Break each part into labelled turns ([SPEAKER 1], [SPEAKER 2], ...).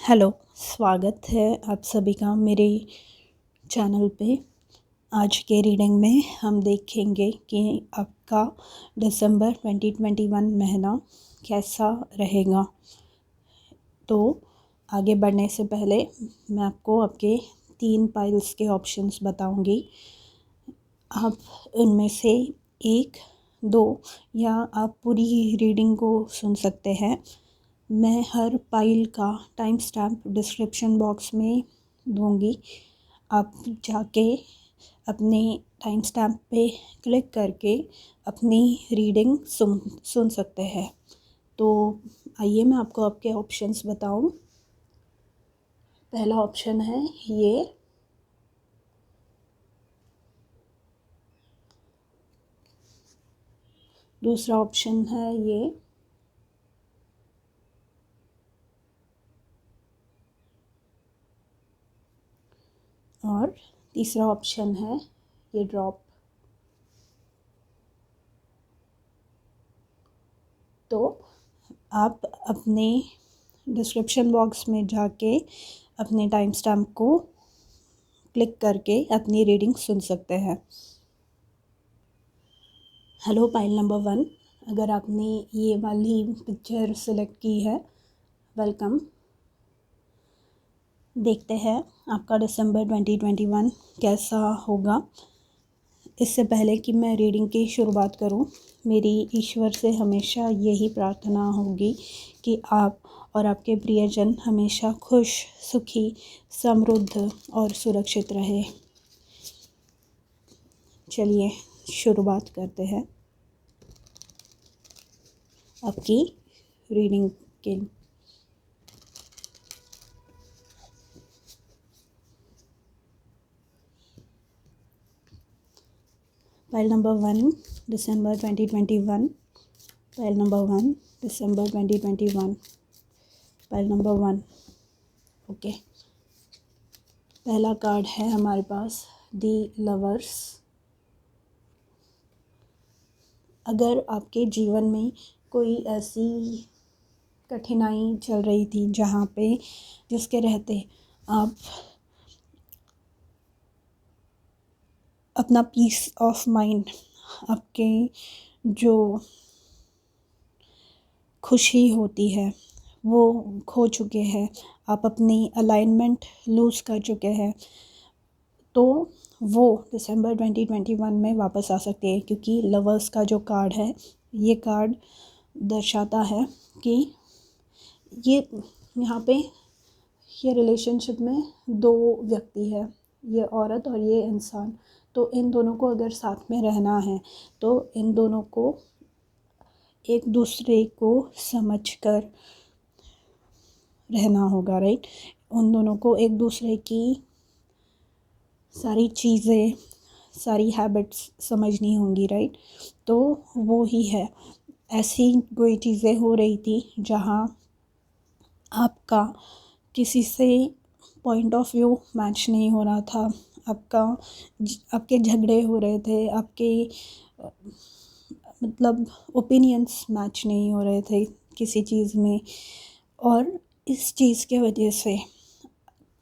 [SPEAKER 1] Hello, स्वागत है आप सभी का मेरे चैनल पे। आज के रीडिंग में हम देखेंगे कि आपका दिसंबर 2021 महीना कैसा रहेगा। तो आगे बढ़ने से पहले मैं आपको आपके 3 पाइल्स के ऑप्शंस बताऊंगी। आप उनमें से 1, 2 या आप पूरी रीडिंग को सुन सकते हैं। मैं हर पाइल का टाइम स्टैम्प डिस्क्रिप्शन बॉक्स में दूंगी। आप जाके अपने टाइम स्टैम्प पे क्लिक करके अपनी रीडिंग सुन सकते हैं। तो आइए मैं आपको आपके ऑप्शंस बताऊं। पहला ऑप्शन है ये, दूसरा ऑप्शन है ये, और तीसरा ऑप्शन है ये ड्रॉप। तो आप अपने डिस्क्रिप्शन बॉक्स में जाके अपने टाइम स्टैम्प को क्लिक करके अपनी रीडिंग सुन सकते हैं। हेलो पाइल नंबर 1, अगर आपने ये वाली पिक्चर सेलेक्ट की है, वेलकम। देखते हैं आपका दिसंबर 2021 कैसा होगा। इससे पहले कि मैं रीडिंग की शुरुआत करूं, मेरी ईश्वर से हमेशा यही प्रार्थना होगी कि आप और आपके प्रियजन हमेशा खुश, सुखी, समृद्ध और सुरक्षित रहे। चलिए शुरुआत करते हैं आपकी रीडिंग के। पाइल नंबर 1, दिसंबर 2021। पाइल नंबर 1, दिसंबर 2021। Pile number 1। ओके, पहला कार्ड है हमारे पास दी लवर्स। अगर आपके जीवन में कोई ऐसी कठिनाई चल रही थी जहाँ पे जिसके रहते आप अपना पीस ऑफ माइंड, आपके जो खुशी होती है वो खो चुके हैं, आप अपनी अलाइनमेंट लूज़ कर चुके हैं, तो वो दिसंबर 2021 में वापस आ सकती है। क्योंकि लवर्स का जो कार्ड है, ये कार्ड दर्शाता है कि ये यहाँ पे ये रिलेशनशिप में 2 व्यक्ति है, ये औरत और ये इंसान। तो इन दोनों को अगर साथ में रहना है तो इन दोनों को एक दूसरे को समझकर रहना होगा, राइट। उन दोनों को एक दूसरे की सारी चीज़ें, सारी हैबिट्स समझनी होंगी, राइट। तो वो ही है, ऐसी कोई चीज़ें हो रही थी जहाँ आपका किसी से पॉइंट ऑफ व्यू मैच नहीं हो रहा था, आपके झगड़े हो रहे थे, आपके मतलब ओपिनियंस मैच नहीं हो रहे थे किसी चीज़ में, और इस चीज़ के वजह से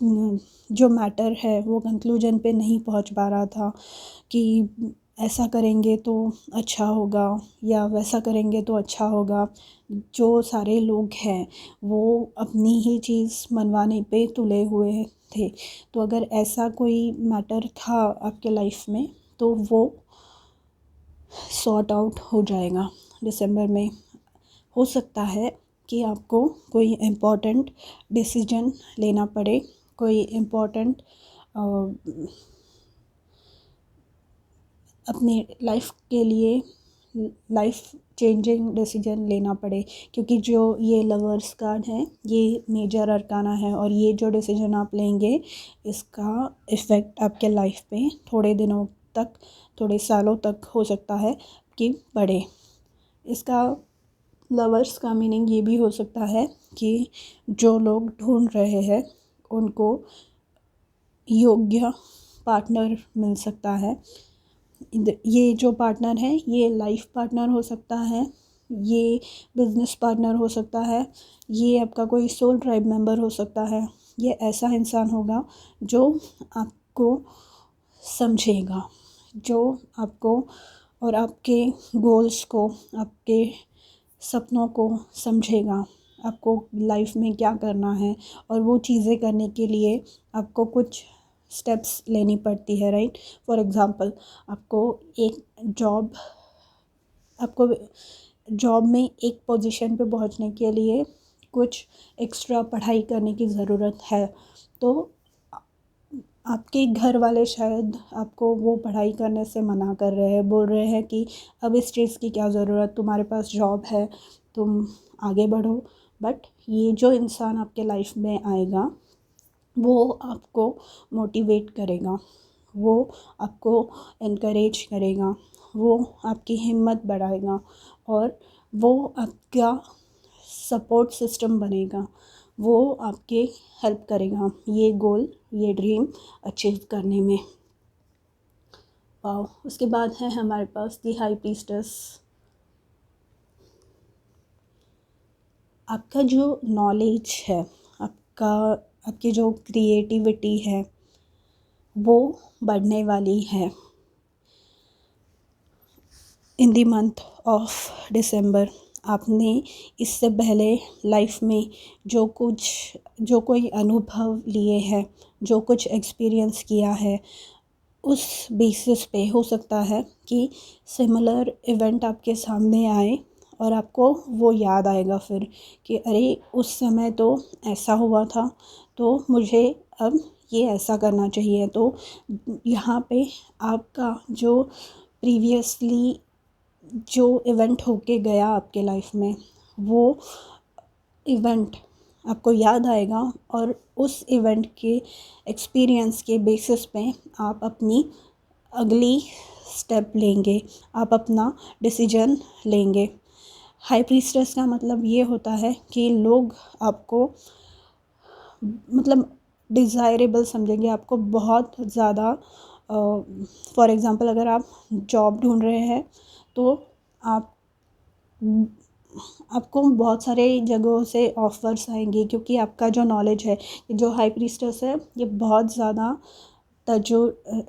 [SPEAKER 1] जो मैटर है वो कंक्लूजन पे नहीं पहुंच पा रहा था कि ऐसा करेंगे तो अच्छा होगा या वैसा करेंगे तो अच्छा होगा। जो सारे लोग हैं वो अपनी ही चीज़ मनवाने पे तुले हुए थे। तो अगर ऐसा कोई मैटर था आपके लाइफ में तो वो सॉर्ट आउट हो जाएगा दिसंबर में। हो सकता है कि आपको कोई इम्पोर्टेंट डिसीजन लेना पड़े, कोई इम्पोर्टेंट अपनी लाइफ के लिए लाइफ चेंजिंग डिसीजन लेना पड़े। क्योंकि जो ये लवर्स कार्ड है ये मेजर अरकाना है, और ये जो डिसीजन आप लेंगे इसका इफ़ेक्ट आपके लाइफ पे थोड़े दिनों तक, थोड़े सालों तक हो सकता है कि पड़े। इसका लवर्स का मीनिंग ये भी हो सकता है कि जो लोग ढूंढ रहे हैं उनको योग्य पार्टनर मिल सकता है। ये जो पार्टनर है ये लाइफ पार्टनर हो सकता है, ये बिजनेस पार्टनर हो सकता है, ये आपका कोई सोल ट्राइब मेंबर हो सकता है। ये ऐसा इंसान होगा जो आपको समझेगा, जो आपको और आपके गोल्स को, आपके सपनों को समझेगा। आपको लाइफ में क्या करना है, और वो चीज़ें करने के लिए आपको कुछ स्टेप्स लेनी पड़ती है, राइट। फॉर एग्ज़ाम्पल, एक जॉब आपको जॉब में एक पोजीशन पे पहुंचने के लिए कुछ एक्स्ट्रा पढ़ाई करने की ज़रूरत है। तो आपके घर वाले शायद आपको वो पढ़ाई करने से मना कर रहे हैं, बोल रहे हैं कि अब इस चीज़ की क्या ज़रूरत, तुम्हारे पास जॉब है, तुम आगे बढ़ो। बट ये जो इंसान आपके लाइफ में आएगा वो आपको मोटिवेट करेगा, वो आपको इनकरेज करेगा, वो आपकी हिम्मत बढ़ाएगा, और वो आपका सपोर्ट सिस्टम बनेगा, वो आपके हेल्प करेगा ये गोल, ये ड्रीम अचीव करने में। उसके बाद है हमारे पास दी हाई प्रीस्टेस। आपका जो नॉलेज है, आपकी जो क्रिएटिविटी है वो बढ़ने वाली है। इन द मंथ ऑफ दिसंबर आपने इससे पहले लाइफ में जो कोई अनुभव लिए हैं, जो कुछ एक्सपीरियंस किया है, उस बेसिस पे हो सकता है कि सिमिलर इवेंट आपके सामने आए और आपको वो याद आएगा फिर कि अरे उस समय तो ऐसा हुआ था, तो मुझे अब ये ऐसा करना चाहिए। तो यहाँ पे आपका जो प्रीवियसली जो इवेंट होके गया आपके लाइफ में, वो इवेंट आपको याद आएगा, और उस इवेंट के एक्सपीरियंस के बेसिस पे आप अपनी अगली स्टेप लेंगे, आप अपना डिसीजन लेंगे। हाई प्रीस्टेस का मतलब ये होता है कि लोग आपको मतलब डिज़ायरेबल समझेंगे, आपको बहुत ज़्यादा। फॉर एग्ज़ाम्पल, अगर आप जॉब ढूंढ रहे हैं तो आप आपको बहुत सारे जगहों से ऑफ़र्स आएंगे, क्योंकि आपका जो नॉलेज है, जो हाई प्रीस्टेस है, ये बहुत ज़्यादा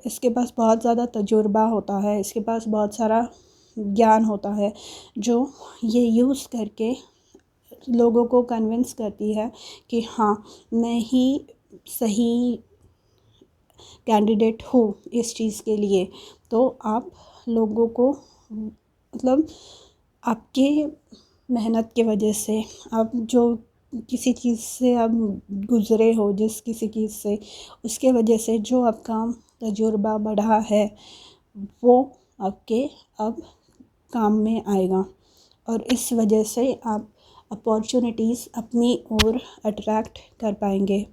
[SPEAKER 1] इसके पास बहुत ज़्यादा तजुर्बा होता है, इसके पास बहुत सारा ज्ञान होता है, जो ये यूज़ करके लोगों को कन्विंस करती है कि हाँ, मैं ही सही कैंडिडेट हूँ इस चीज़ के लिए। तो आप लोगों को मतलब आपके मेहनत की वजह से, आप जो किसी चीज़ से आप गुज़रे हो, जिस किसी चीज़ से, उसके वजह से जो आपका तजुर्बा बढ़ा है वो आपके अब काम में आएगा, और इस वजह से आप अपॉर्चुनिटीज़ अपनी ओर अट्रैक्ट कर पाएंगे।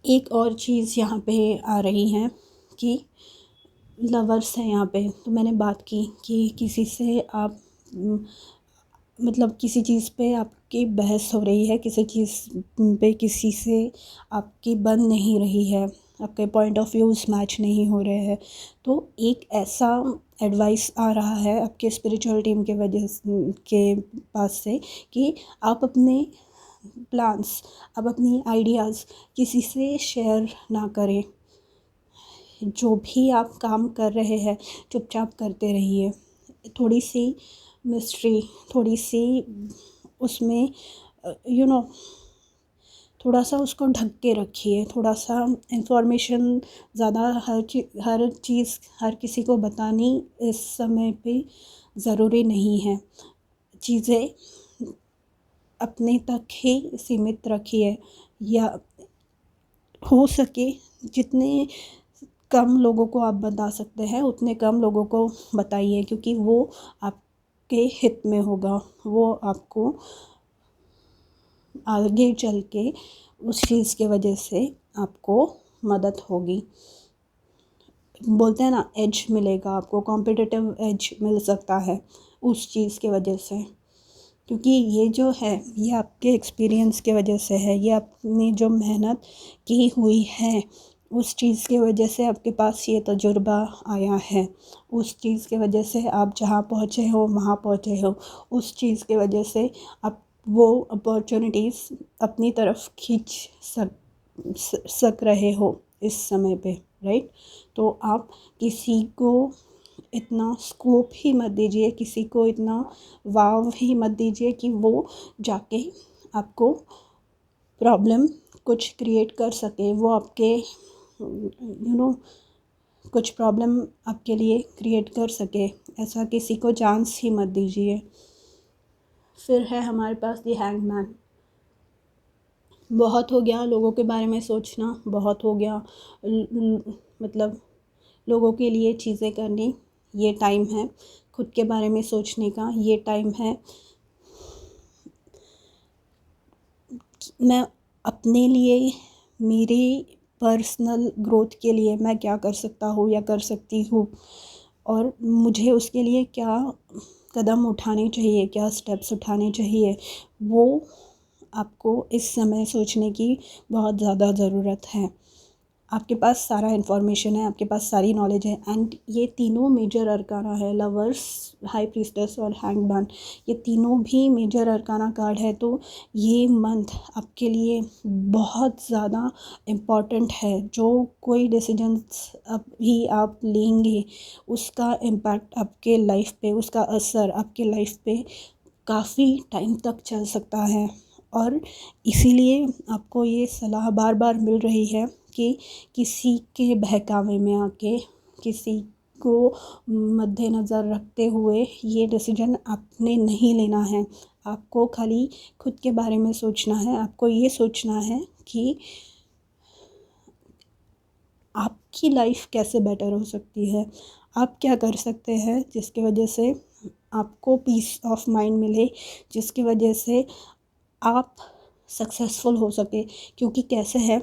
[SPEAKER 1] एक और चीज़ यहाँ पे आ रही है कि लवर्स हैं यहाँ पे, तो मैंने बात की कि किसी से आप मतलब किसी चीज़ पे आपकी बहस हो रही है, किसी चीज़ पे किसी से आपकी बन नहीं रही है, आपके पॉइंट ऑफ व्यूज़ मैच नहीं हो रहे हैं, तो एक ऐसा एडवाइस आ रहा है आपके स्पिरिचुअल टीम के के पास से कि आप अपने प्लान्स, आप अपनी आइडियाज़ किसी से शेयर ना करें। जो भी आप काम कर रहे हैं चुपचाप करते रहिए, थोड़ी सी मिस्ट्री, थोड़ी सी उसमें थोड़ा सा उसको ढक के रखिए, थोड़ा सा इंफॉर्मेशन ज़्यादा हर चीज़ हर किसी को बतानी इस समय पे ज़रूरी नहीं है। चीज़ें अपने तक ही सीमित रखिए, या हो सके जितने कम लोगों को आप बता सकते हैं उतने कम लोगों को बताइए, क्योंकि वो आपके हित में होगा, वो आपको आगे चल के उस चीज़ के वजह से आपको मदद होगी। बोलते हैं ना, एज मिलेगा आपको, कॉम्पिटिटिव एज मिल सकता है उस चीज़ के वजह से, क्योंकि ये जो है ये आपके एक्सपीरियंस के वजह से है, ये आपने जो मेहनत की हुई है उस चीज़ की वजह से आपके पास ये तजुर्बा आया है, उस चीज़ की वजह से आप जहाँ पहुँचे हो वहाँ पहुँचे हो, उस चीज़ की वजह से आप वो अपॉर्चुनिटीज़ अपनी तरफ खींच सक रहे हो इस समय पे, राइट। तो आप किसी को इतना स्कोप ही मत दीजिए, किसी को इतना वाव ही मत दीजिए कि वो जाके आपको प्रॉब्लम कुछ क्रिएट कर सके, वो आपके कुछ प्रॉब्लम आपके लिए क्रिएट कर सके। ऐसा किसी को चांस ही मत दीजिए। फिर है हमारे पास दी हैंगमैन। बहुत हो गया लोगों के बारे में सोचना, बहुत हो गया मतलब लोगों के लिए चीज़ें करनी। ये टाइम है खुद के बारे में सोचने का, ये टाइम है मैं अपने लिए, मेरी पर्सनल ग्रोथ के लिए मैं क्या कर सकता हूँ या कर सकती हूँ, और मुझे उसके लिए क्या कदम उठाने चाहिए, क्या स्टेप्स उठाने चाहिए, वो आपको इस समय सोचने की बहुत ज़्यादा ज़रूरत है। आपके पास सारा इन्फॉर्मेशन है, आपके पास सारी नॉलेज है, एंड ये तीनों मेजर अरकाना है, लवर्स, हाई प्रीस्टेस और हैंगमैन। ये तीनों भी मेजर अरकाना कार्ड है। तो ये मंथ आपके लिए बहुत ज़्यादा इम्पॉर्टेंट है। जो कोई डिसीजंस अभी आप लेंगे उसका इम्पैक्ट आपके लाइफ पे, उसका असर आपके लाइफ पे काफ़ी टाइम तक चल सकता है। और इसीलिए आपको ये सलाह बार बार मिल रही है कि किसी के बहकावे में आके, किसी को मद्देनज़र रखते हुए ये डिसीजन आपने नहीं लेना है। आपको खाली खुद के बारे में सोचना है। आपको ये सोचना है कि आपकी लाइफ कैसे बेटर हो सकती है, आप क्या कर सकते हैं जिसकी वजह से आपको पीस ऑफ माइंड मिले, जिसकी वजह से आप सक्सेसफुल हो सके। क्योंकि कैसे है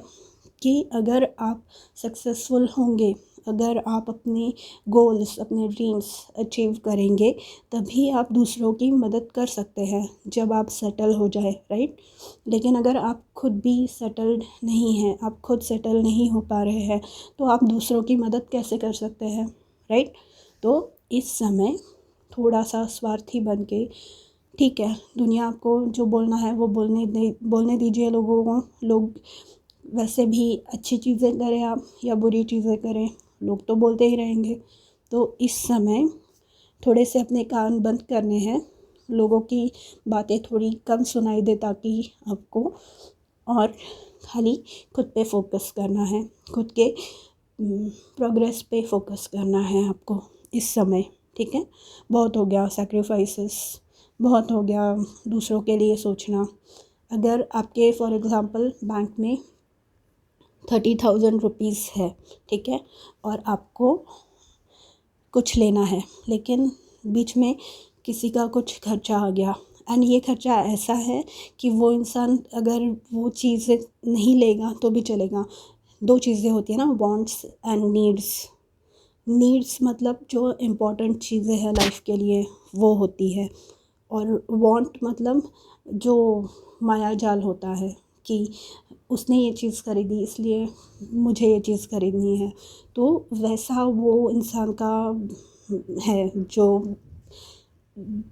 [SPEAKER 1] कि अगर आप सक्सेसफुल होंगे, अगर आप अपने गोल्स, अपने ड्रीम्स अचीव करेंगे, तभी आप दूसरों की मदद कर सकते हैं जब आप सेटल हो जाए, राइट। लेकिन अगर आप खुद भी सेटल्ड नहीं हैं, आप खुद सेटल नहीं हो पा रहे हैं, तो आप दूसरों की मदद कैसे कर सकते हैं, राइट। तो इस समय थोड़ा सा स्वार्थी बन के, ठीक है, दुनिया आपको जो बोलना है वो बोलने दीजिए लोगों को। लोग वैसे भी अच्छी चीज़ें करें आप या बुरी चीज़ें करें, लोग तो बोलते ही रहेंगे। तो इस समय थोड़े से अपने कान बंद करने हैं, लोगों की बातें थोड़ी कम सुनाई दे ताकि आपको, और खाली खुद पे फोकस करना है, खुद के प्रोग्रेस पे फोकस करना है आपको इस समय, ठीक है। बहुत हो गया सैक्रिफाइसेस, बहुत हो गया दूसरों के लिए सोचना। अगर आपके फॉर एग्ज़ाम्पल बैंक में 30,000 रुपीज़ है, ठीक है, और आपको कुछ लेना है, लेकिन बीच में किसी का कुछ खर्चा आ गया, एंड ये खर्चा ऐसा है कि वो इंसान अगर वो चीज़ नहीं लेगा तो भी चलेगा। दो चीज़ें होती हैं ना, वांट्स एंड नीड्स। नीड्स मतलब जो इम्पोर्टेंट चीज़ें हैं लाइफ के लिए वो होती है, और वांट मतलब जो माया जाल होता है कि उसने ये चीज़ खरीदी इसलिए मुझे ये चीज़ खरीदनी है। तो वैसा वो इंसान का है जो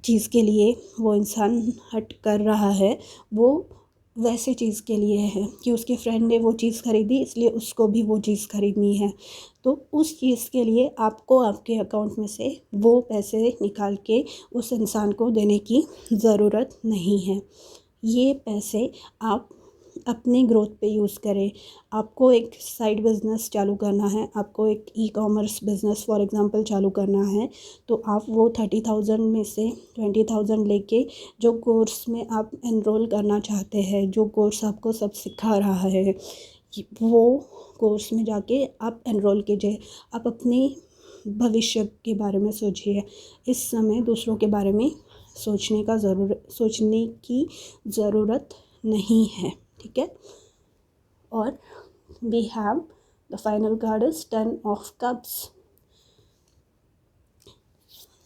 [SPEAKER 1] चीज़ के लिए वो इंसान हट कर रहा है, वो वैसे चीज़ के लिए है कि उसके फ्रेंड ने वो चीज़ खरीदी इसलिए उसको भी वो चीज़ खरीदनी है। तो उस चीज़ के लिए आपको आपके अकाउंट में से वो पैसे निकाल के उस इंसान को देने की ज़रूरत नहीं है। ये पैसे आप अपने ग्रोथ पे यूज़ करें। आपको एक साइड बिज़नेस चालू करना है, आपको एक ई-कॉमर्स बिज़नेस फॉर एग्ज़ाम्पल चालू करना है, तो आप वो 30,000 में से 20,000 लेके जो कोर्स में आप एनरोल करना चाहते हैं, जो कोर्स आपको सब सिखा रहा है, वो कोर्स में जाके आप एनरोल कीजिए। आप अपने भविष्य के बारे में सोचिए। इस समय दूसरों के बारे में सोचने की ज़रूरत नहीं है, ठीक है। और we have the final card is 10 of cups.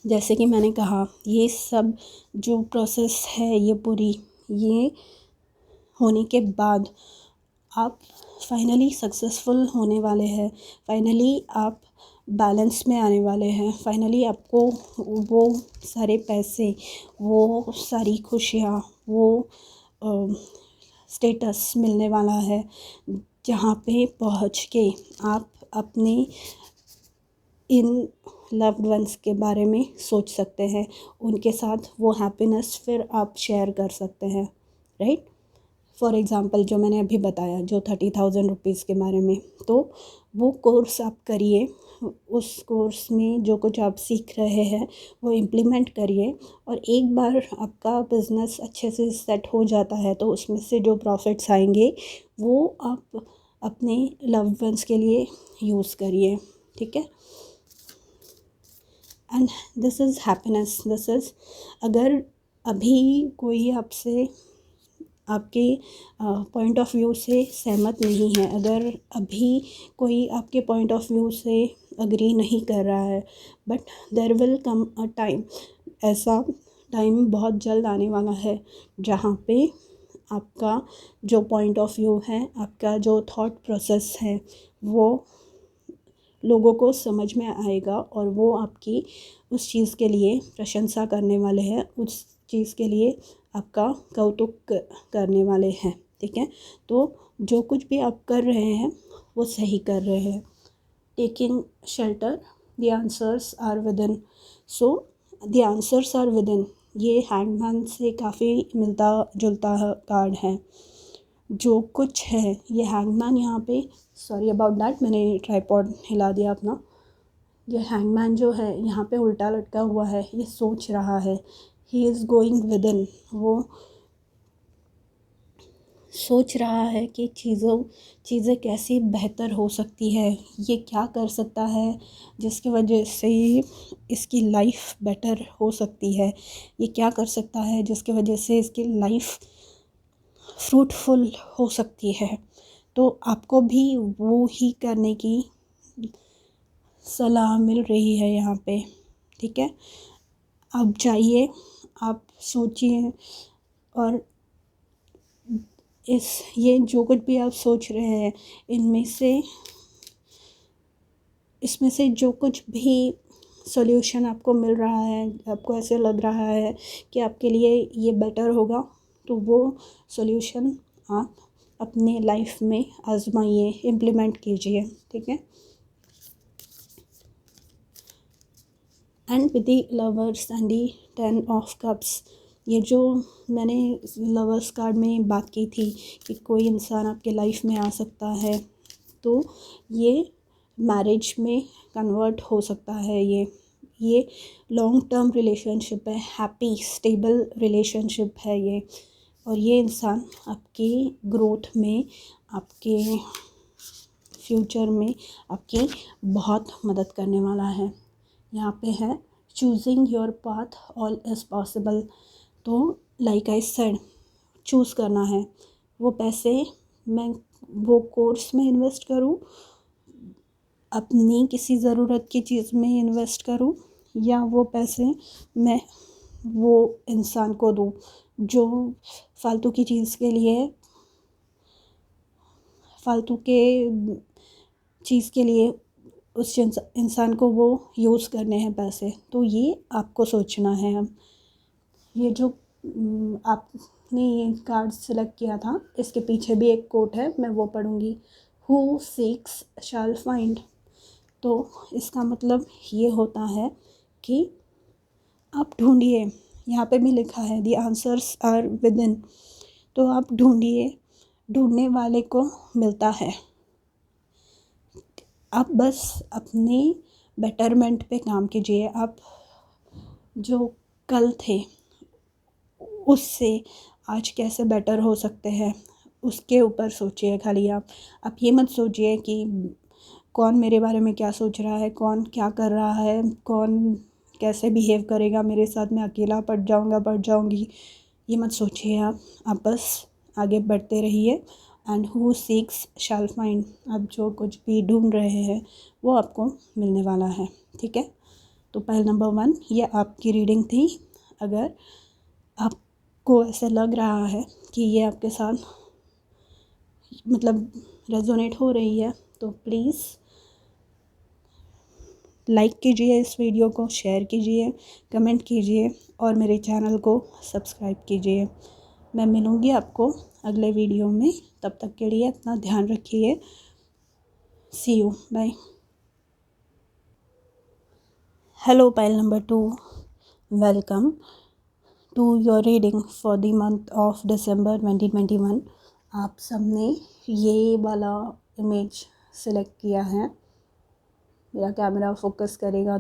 [SPEAKER 1] जैसे कि मैंने कहा, ये सब जो प्रोसेस है ये पूरी, ये होने के बाद आप फाइनली सक्सेसफुल होने वाले हैं, फाइनली आप बैलेंस में आने वाले हैं, फाइनली आपको वो सारे पैसे, वो सारी खुशियाँ, वो स्टेटस मिलने वाला है जहाँ पे पहुँच के आप अपने इन लव्ड वंस के बारे में सोच सकते हैं, उनके साथ वो हैप्पीनेस फिर आप शेयर कर सकते हैं, राइट। फॉर एग्ज़ाम्पल जो मैंने अभी बताया, जो 30,000 रुपीज़ के बारे में, तो वो कोर्स आप करिए, उस कोर्स में जो कुछ आप सीख रहे हैं वो इम्प्लीमेंट करिए, और एक बार आपका बिज़नेस अच्छे से सेट हो जाता है तो उसमें से जो प्रॉफिट्स आएंगे वो आप अपने लव्ड वंस के लिए यूज़ करिए, ठीक है। And this is happiness, this is, अगर अभी कोई आपसे आपके पॉइंट ऑफ व्यू से सहमत नहीं है, अगर अभी कोई आपके पॉइंट ऑफ व्यू से अग्री नहीं कर रहा है, but there will come a time, ऐसा टाइम बहुत जल्द आने वाला है जहाँ पे आपका जो पॉइंट ऑफ व्यू है, आपका जो थॉट प्रोसेस है, वो लोगों को समझ में आएगा और वो आपकी उस चीज़ के लिए प्रशंसा करने वाले हैं, उस चीज़ के लिए आपका कौतुक करने वाले हैं, ठीक है। तो जो कुछ भी आप कर रहे हैं वो सही कर रहे हैं। Taking shelter, the answers are within, so the answers are within, ये हैंगमैन से काफ़ी मिलता जुलता कार्ड है। जो कुछ है ये हैंगमैन यहाँ पे, सॉरी अबाउट दैट, मैंने ट्राइपॉड हिला दिया अपना। ये हैंगमैन जो है यहाँ पे उल्टा लटका हुआ है, ये सोच रहा है, he is going with in, वो सोच रहा है कि चीज़ें कैसी बेहतर हो सकती है, ये क्या कर सकता है जिसकी वजह से इसकी लाइफ बेटर हो सकती है, ये क्या कर सकता है जिसकी वजह से इसकी लाइफ फ्रूटफुल हो सकती है। तो आपको भी वो ही करने की सलाह मिल रही है यहाँ पे, ठीक है। आप जाइए, आप सोचिए, और ये जो कुछ भी आप सोच रहे हैं इसमें से जो कुछ भी सॉल्यूशन आपको मिल रहा है, आपको ऐसे लग रहा है कि आपके लिए ये बेटर होगा, तो वो सॉल्यूशन आप अपने लाइफ में आजमाइए, इम्प्लीमेंट कीजिए, ठीक है। And with the lovers and the 10 of cups, ये जो मैंने लवर्स कार्ड में बात की थी कि कोई इंसान आपके लाइफ में आ सकता है, तो ये मैरिज में कन्वर्ट हो सकता है, ये लॉन्ग टर्म रिलेशनशिप है, हैप्पी स्टेबल रिलेशनशिप है ये, और ये इंसान आपकी ग्रोथ में, आपके फ्यूचर में आपकी बहुत मदद करने वाला है। यहाँ पे है choosing your path, all is possible. तो लाइक आई सेड, चूज़ करना है, वो पैसे मैं वो कोर्स में इन्वेस्ट करूँ, अपनी किसी ज़रूरत की चीज़ में इन्वेस्ट करूँ, या वो पैसे मैं वो इंसान को दूँ जो फालतू की चीज़ के लिए, फालतू के चीज़ के लिए उस इंसान को वो यूज़ करने हैं पैसे। तो ये आपको सोचना है। अब ये जो आपने ये कार्ड सेलेक्ट किया था, इसके पीछे भी एक कोट है, मैं वो पढ़ूँगी। Who seeks shall find. तो इसका मतलब ये होता है कि आप ढूंढिए, यहाँ पे भी लिखा है the answers are within, तो आप ढूंढिए, ढूंढने वाले को मिलता है। आप बस अपने बेटरमेंट पे काम कीजिए, आप जो कल थे उससे आज कैसे बेटर हो सकते हैं उसके ऊपर सोचिए खाली। आप ये मत सोचिए कि कौन मेरे बारे में क्या सोच रहा है, कौन क्या कर रहा है, कौन कैसे बिहेव करेगा मेरे साथ, मैं अकेला पड़ जाऊँगा, पड़ जाऊँगी, ये मत सोचिए। आप बस आगे बढ़ते रहिए। And who seeks shall find, आप जो कुछ भी ढूंढ रहे हैं वो आपको मिलने वाला है, ठीक है। तो पहल नंबर 1 ये आपकी रीडिंग थी। अगर आपको ऐसा लग रहा है कि ये आपके साथ मतलब रेजोनेट हो रही है तो प्लीज़ लाइक कीजिए, इस वीडियो को शेयर कीजिए, कमेंट कीजिए और मेरे चैनल को सब्सक्राइब कीजिए। मैं मिलूँगी आपको अगले वीडियो में, तब तक के लिए अपना ध्यान रखिए। See you, bye. Hello pile number 2, welcome to your reading for the month of December 2021। आप सबने ये वाला इमेज सिलेक्ट किया है। मेरा कैमरा फोकस करेगा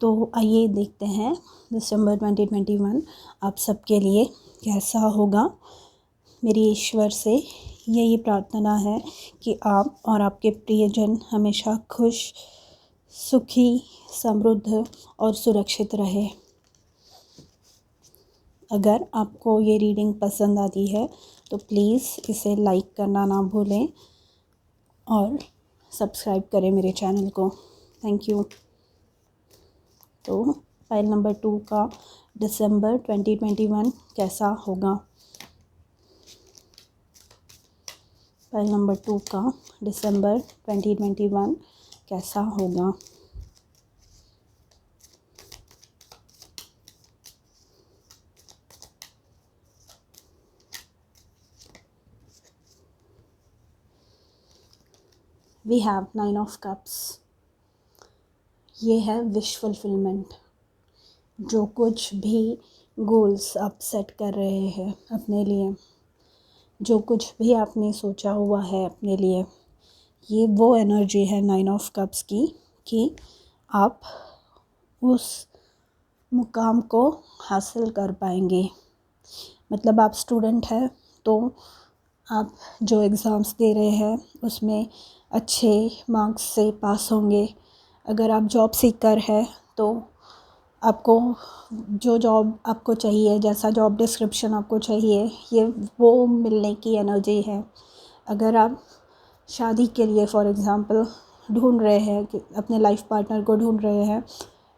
[SPEAKER 1] तो आइए देखते हैं दिसंबर 2021 आप सबके लिए कैसा होगा। मेरी ईश्वर से यही प्रार्थना है कि आप और आपके प्रियजन हमेशा खुश, सुखी, समृद्ध और सुरक्षित रहे। अगर आपको ये रीडिंग पसंद आती है तो प्लीज़ इसे लाइक करना ना भूलें और सब्सक्राइब करें मेरे चैनल को। Thank you. तो फाइल नंबर 2 का दिसंबर 2021 कैसा होगा। फाइल नंबर 2 का दिसंबर 2021 कैसा होगा। We have 9 of cups. ये है विश फुलफिलमेंट। जो कुछ भी गोल्स आप सेट कर रहे हैं अपने लिए, जो कुछ भी आपने सोचा हुआ है अपने लिए, ये वो एनर्जी है 9 ऑफ कप्स की कि आप उस मुकाम को हासिल कर पाएंगे। मतलब आप स्टूडेंट हैं तो आप जो एग्ज़ाम्स दे रहे हैं उसमें अच्छे मार्क्स से पास होंगे। अगर आप जॉब सीकर है तो आपको जो जॉब आपको चाहिए, जैसा जॉब डिस्क्रिप्शन आपको चाहिए, ये वो मिलने की एनर्जी है। अगर आप शादी के लिए फॉर एग्ज़ाम्पल ढूंढ रहे हैं कि अपने लाइफ पार्टनर को ढूंढ रहे हैं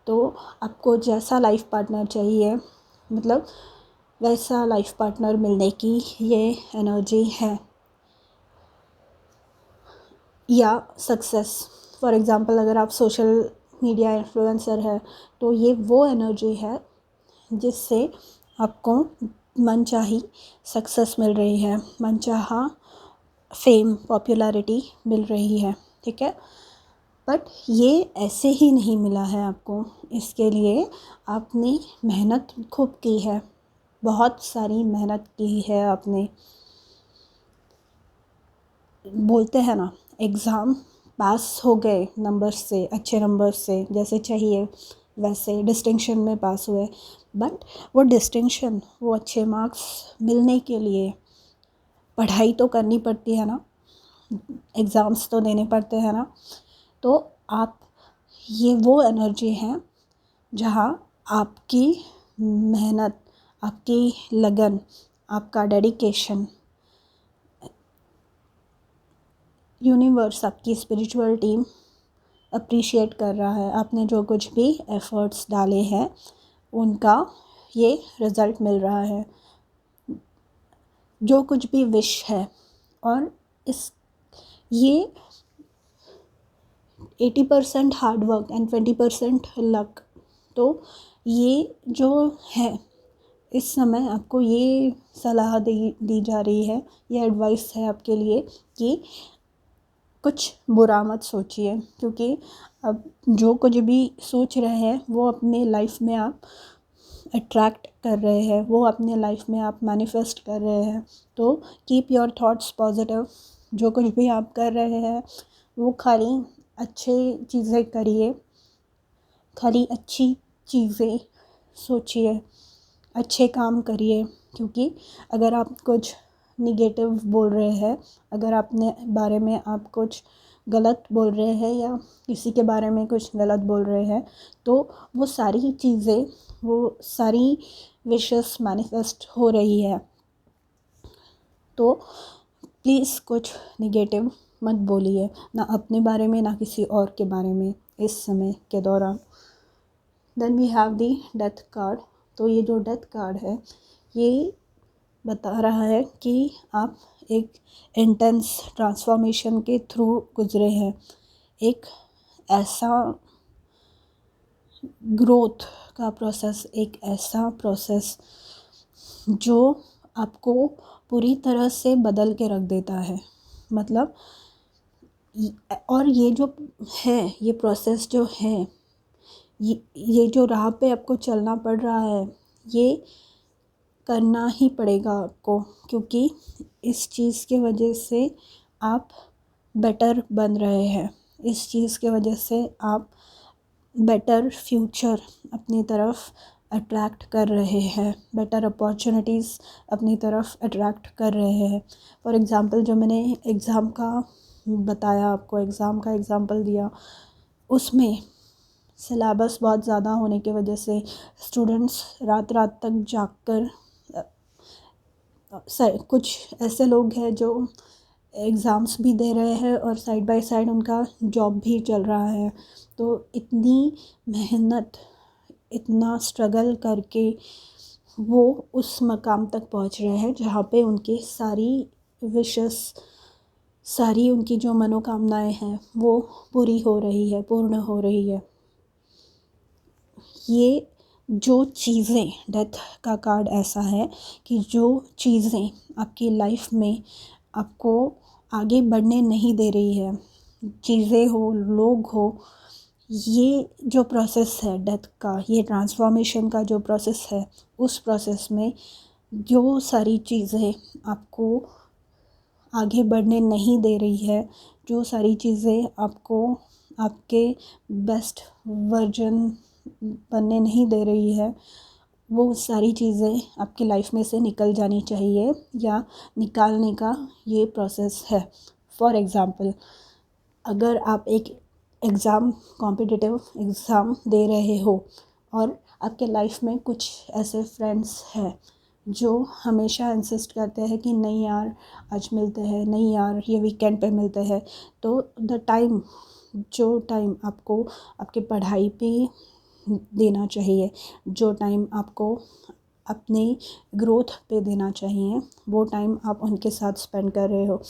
[SPEAKER 1] तो आपको जैसा लाइफ पार्टनर चाहिए, मतलब वैसा लाइफ पार्टनर मिलने की ये एनर्जी है। या सक्सेस, फॉर एग्ज़ाम्पल अगर आप सोशल मीडिया इन्फ्लुएंसर है तो ये वो एनर्जी है जिससे आपको मनचाही सक्सेस मिल रही है, मनचाहा फेम, पॉपुलैरिटी मिल रही है। ठीक है, बट ये ऐसे ही नहीं मिला है आपको। इसके लिए आपने मेहनत खूब की है, बहुत सारी मेहनत की है आपने। बोलते हैं ना, एग्ज़ाम पास हो गए नंबर से, अच्छे नंबर से, जैसे चाहिए वैसे डिस्टिंक्शन में पास हुए, बट वो डिस्टिंक्शन, वो अच्छे मार्क्स मिलने के लिए पढ़ाई तो करनी पड़ती है ना, एग्ज़ाम्स तो देने पड़ते हैं ना। तो आप, ये वो एनर्जी है जहाँ आपकी मेहनत, आपकी लगन, आपका डेडिकेशन, यूनिवर्स, आपकी स्पिरिचुअल टीम अप्रिशिएट कर रहा है। आपने जो कुछ भी एफ़र्ट्स डाले हैं उनका ये रिज़ल्ट मिल रहा है। जो कुछ भी विश है, और इस ये 80% हार्ड वर्क एंड 20% लक। तो ये जो है, इस समय आपको ये सलाह दी जा रही है, ये एडवाइस है आपके लिए कि कुछ बुरा मत सोचिए, क्योंकि अब जो कुछ भी सोच रहे हैं वो अपने लाइफ में आप अट्रैक्ट कर रहे हैं, वो अपने लाइफ में आप मैनिफेस्ट कर रहे हैं। तो कीप योर थॉट्स पॉजिटिव। जो कुछ भी आप कर रहे हैं वो खाली अच्छी चीज़ें करिए, खाली अच्छी चीज़ें सोचिए, अच्छे काम करिए। क्योंकि अगर आप कुछ निगेटिव बोल रहे हैं, अगर अपने बारे में आप कुछ गलत बोल रहे हैं या किसी के बारे में कुछ गलत बोल रहे हैं, तो वो सारी चीज़ें, वो सारी विशेस मैनिफेस्ट हो रही है। तो प्लीज़ कुछ निगेटिव मत बोलिए, ना अपने बारे में ना किसी और के बारे में इस समय के दौरान। Then we have the death card. तो ये जो डेथ कार्ड है, ये बता रहा है कि आप एक इंटेंस ट्रांसफॉर्मेशन के थ्रू गुजरे हैं, एक ऐसा ग्रोथ का प्रोसेस, एक ऐसा प्रोसेस जो आपको पूरी तरह से बदल के रख देता है। मतलब और ये जो है, ये प्रोसेस जो है, ये जो राह पे आपको चलना पड़ रहा है, ये करना ही पड़ेगा आपको, क्योंकि इस चीज़ की वजह से आप बेटर बन रहे हैं, इस चीज़ की वजह से आप बेटर फ्यूचर अपनी तरफ अट्रैक्ट कर रहे हैं, बेटर अपॉर्चुनिटीज़ अपनी तरफ अट्रैक्ट कर रहे हैं। फॉर एग्ज़ाम्पल, जो मैंने एग्ज़ाम का बताया आपको, एग्ज़ाम का एग्ज़ाम्पल दिया, उसमें सिलेबस बहुत ज़्यादा होने की वजह से स्टूडेंट्स रात रात तक जाग कर कुछ ऐसे लोग हैं जो एग्ज़ाम्स भी दे रहे हैं और साइड बाय साइड उनका जॉब भी चल रहा है। तो इतनी मेहनत, इतना स्ट्रगल करके वो उस मकाम तक पहुंच रहे हैं जहाँ पे उनकी सारी विशेस, सारी उनकी जो मनोकामनाएं हैं वो पूरी हो रही है, पूर्ण हो रही है। ये जो चीज़ें, डेथ का कार्ड ऐसा है कि जो चीज़ें आपकी लाइफ में आपको आगे बढ़ने नहीं दे रही है, चीज़ें हो, लोग हो, ये जो प्रोसेस है डेथ का, ये ट्रांसफॉर्मेशन का जो प्रोसेस है, उस प्रोसेस में जो सारी चीज़ें आपको आगे बढ़ने नहीं दे रही है, जो सारी चीज़ें आपको आपके बेस्ट वर्जन बनने नहीं दे रही है, वो सारी चीज़ें आपकी लाइफ में से निकल जानी चाहिए, या निकालने का ये प्रोसेस है। फॉर एग्ज़ाम्पल, अगर आप एक एग्ज़ाम, कॉम्पिटिटिव एग्ज़ाम दे रहे हो और आपके लाइफ में कुछ ऐसे फ्रेंड्स हैं जो हमेशा इंसिस्ट करते हैं कि नहीं यार आज मिलते हैं, नहीं यार ये वीकेंड पे मिलते हैं, तो जो टाइम आपको आपके पढ़ाई पे देना चाहिए, जो टाइम आपको अपने ग्रोथ पे देना चाहिए, वो टाइम आप उनके साथ स्पेंड कर रहे हो।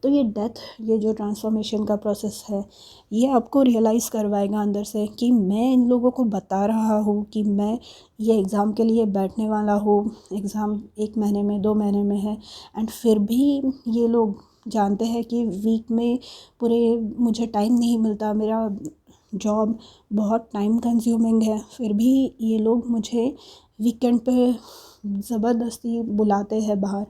[SPEAKER 1] तो ये डेथ, ये जो ट्रांसफॉर्मेशन का प्रोसेस है, ये आपको रियलाइज़ करवाएगा अंदर से कि मैं इन लोगों को बता रहा हूँ कि मैं ये एग्ज़ाम के लिए बैठने वाला हूँ, एग्ज़ाम 1 महीने में, 2 महीने में है, एंड फिर भी ये लोग जानते हैं कि वीक में पूरे मुझे टाइम नहीं मिलता, मेरा जॉब बहुत टाइम कंज्यूमिंग है, फिर भी ये लोग मुझे वीकेंड पे ज़बरदस्ती बुलाते हैं बाहर।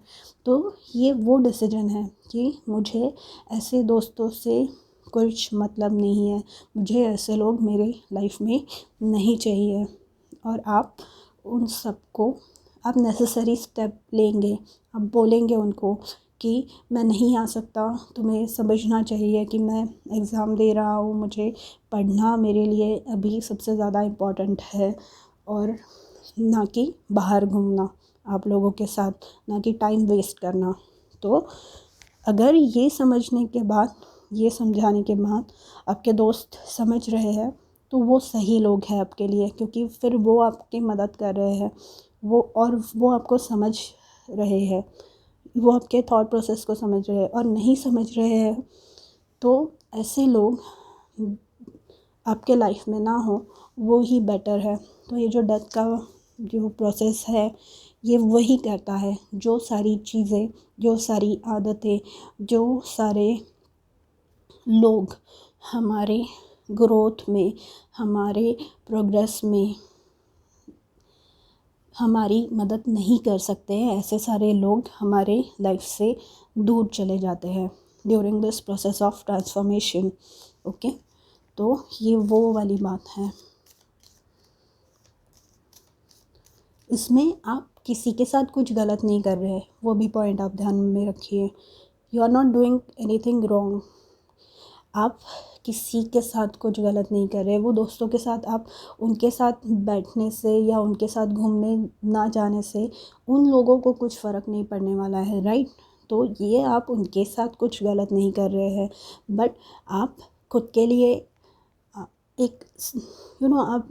[SPEAKER 1] तो ये वो डिसीजन है कि मुझे ऐसे दोस्तों से कुछ मतलब नहीं है, मुझे ऐसे लोग मेरे लाइफ में नहीं चाहिए। और आप उन सबको, आप नेसेसरी स्टेप लेंगे, आप बोलेंगे उनको कि मैं नहीं आ सकता, तुम्हें समझना चाहिए कि मैं एग्ज़ाम दे रहा हूँ, मुझे पढ़ना मेरे लिए अभी सबसे ज़्यादा इम्पॉर्टेंट है, और ना कि बाहर घूमना आप लोगों के साथ, ना कि टाइम वेस्ट करना। तो अगर ये समझने के बाद, ये समझाने के बाद आपके दोस्त समझ रहे हैं, तो वो सही लोग हैं आपके लिए, क्योंकि फिर वो आपकी मदद कर रहे हैं, वो आपको समझ रहे हैं, वो आपके थॉट प्रोसेस को समझ रहे हैं। और नहीं समझ रहे हैं तो ऐसे लोग आपके लाइफ में ना हो, वो ही बेटर है। तो ये जो डेथ का जो प्रोसेस है, ये वही करता है, जो सारी चीज़ें, जो सारी आदतें, जो सारे लोग हमारे ग्रोथ में, हमारे प्रोग्रेस में हमारी मदद नहीं कर सकते हैं, ऐसे सारे लोग हमारे लाइफ से दूर चले जाते हैं during this process of transformation. Okay, तो ये वो वाली बात है। इसमें आप किसी के साथ कुछ गलत नहीं कर रहे, वो भी पॉइंट आप ध्यान में रखिए। You are not doing anything wrong. आप किसी के साथ कुछ गलत नहीं कर रहे। वो दोस्तों के साथ आप उनके साथ बैठने से या उनके साथ घूमने ना जाने से उन लोगों को कुछ फ़र्क नहीं पड़ने वाला है, राइट। तो ये आप उनके साथ कुछ गलत नहीं कर रहे हैं, बट आप खुद के लिए एक आप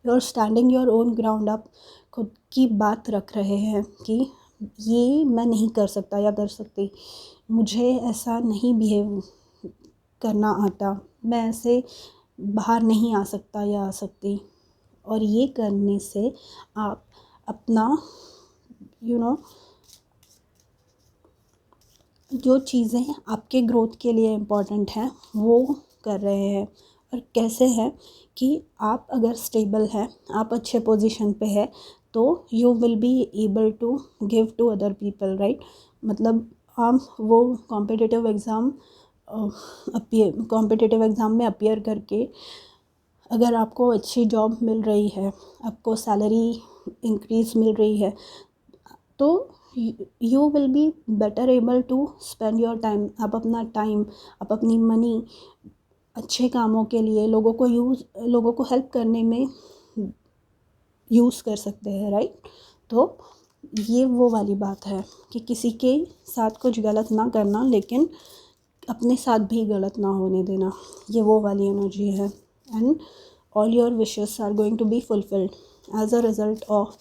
[SPEAKER 1] you are standing your own ground. आप खुद की बात रख रहे हैं कि ये मैं नहीं कर सकता या कर सकती, मुझे ऐसा नहीं बिहेव करना आता, मैं ऐसे बाहर नहीं आ सकता या आ सकती। और ये करने से आप अपना you know जो चीज़ें आपके ग्रोथ के लिए इम्पॉर्टेंट हैं वो कर रहे हैं। और कैसे है कि आप अगर स्टेबल हैं, आप अच्छे पोजीशन पे है, तो you will be able to give to other people, right. मतलब आप वो कॉम्पिटिटिव एग्ज़ाम में अपीयर करके अगर आपको अच्छी जॉब मिल रही है, आपको सैलरी इंक्रीज़ मिल रही है, तो you will be better able to spend your time. आप अपना टाइम, आप अपनी मनी अच्छे कामों के लिए, लोगों को हेल्प करने में यूज़ कर सकते हैं, राइट। तो ये वो वाली बात है कि किसी के साथ कुछ गलत ना करना, लेकिन अपने साथ भी गलत ना होने देना, ये वो वाली एनर्जी है। And all your wishes are going to be fulfilled as a result of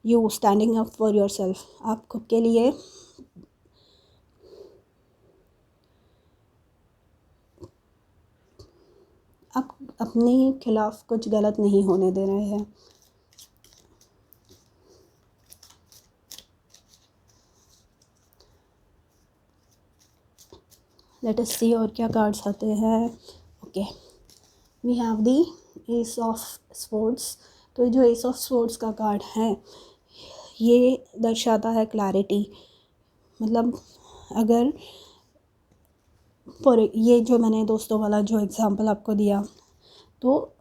[SPEAKER 1] you standing up for yourself. आप खुद के लिए आप अपने खिलाफ कुछ गलत नहीं होने दे रहे हैं। लेट अस सी और क्या कार्ड्स आते हैं। Okay, we have the ace of sports. तो जो एस ऑफ स्पोर्ट्स का कार्ड है, ये दर्शाता है क्लैरिटी। मतलब अगर फॉर ये जो मैंने दोस्तों वाला जो एग्ज़ाम्पल आपको दिया, तो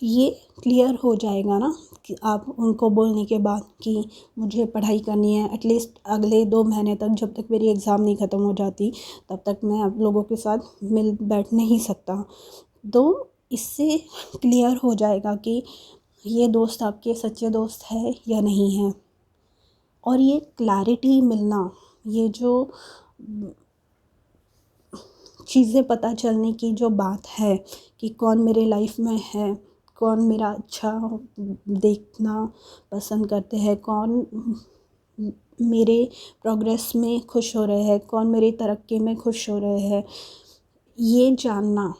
[SPEAKER 1] ये क्लियर हो जाएगा ना कि आप उनको बोलने के बाद कि मुझे पढ़ाई करनी है, एटलीस्ट अगले 2 महीने तक, जब तक मेरी एग्ज़ाम नहीं ख़त्म हो जाती तब तक मैं आप लोगों के साथ मिल बैठ नहीं सकता। तो इससे क्लियर हो जाएगा कि ये दोस्त आपके सच्चे दोस्त है या नहीं है। और ये क्लैरिटी मिलना, ये जो चीज़ें पता चलने की जो बात है कि कौन मेरे लाइफ में है, कौन मेरा अच्छा देखना पसंद करते हैं, कौन मेरे प्रोग्रेस में खुश हो रहे हैं, कौन मेरी तरक्की में खुश हो रहे हैं, ये जानना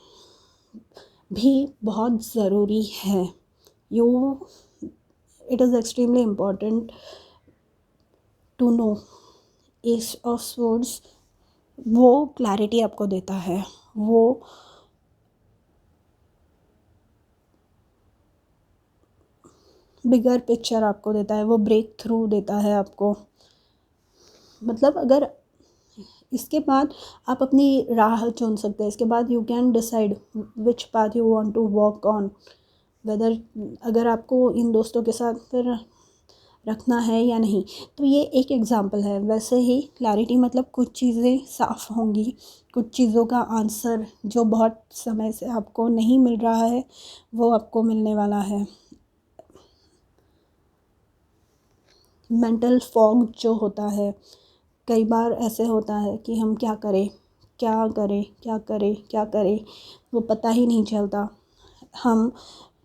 [SPEAKER 1] भी बहुत ज़रूरी है। It is extremely important to know. Ace of swords वो क्लैरिटी आपको देता है, वो बिगर पिक्चर आपको देता है, वो ब्रेक थ्रू देता है आपको। मतलब अगर इसके बाद आप अपनी राह चुन सकते हैं, इसके बाद you can decide which path you want to walk on, whether अगर आपको इन दोस्तों के साथ फिर रखना है या नहीं। तो ये एक एग्ज़ाम्पल है। वैसे ही क्लैरिटी मतलब कुछ चीज़ें साफ़ होंगी, कुछ चीज़ों का आंसर जो बहुत समय से आपको नहीं मिल रहा है वो आपको मिलने वाला है। मेंटल फॉग जो होता है, कई बार ऐसे होता है कि हम क्या करें क्या करें क्या करें क्या करें, वो पता ही नहीं चलता। हम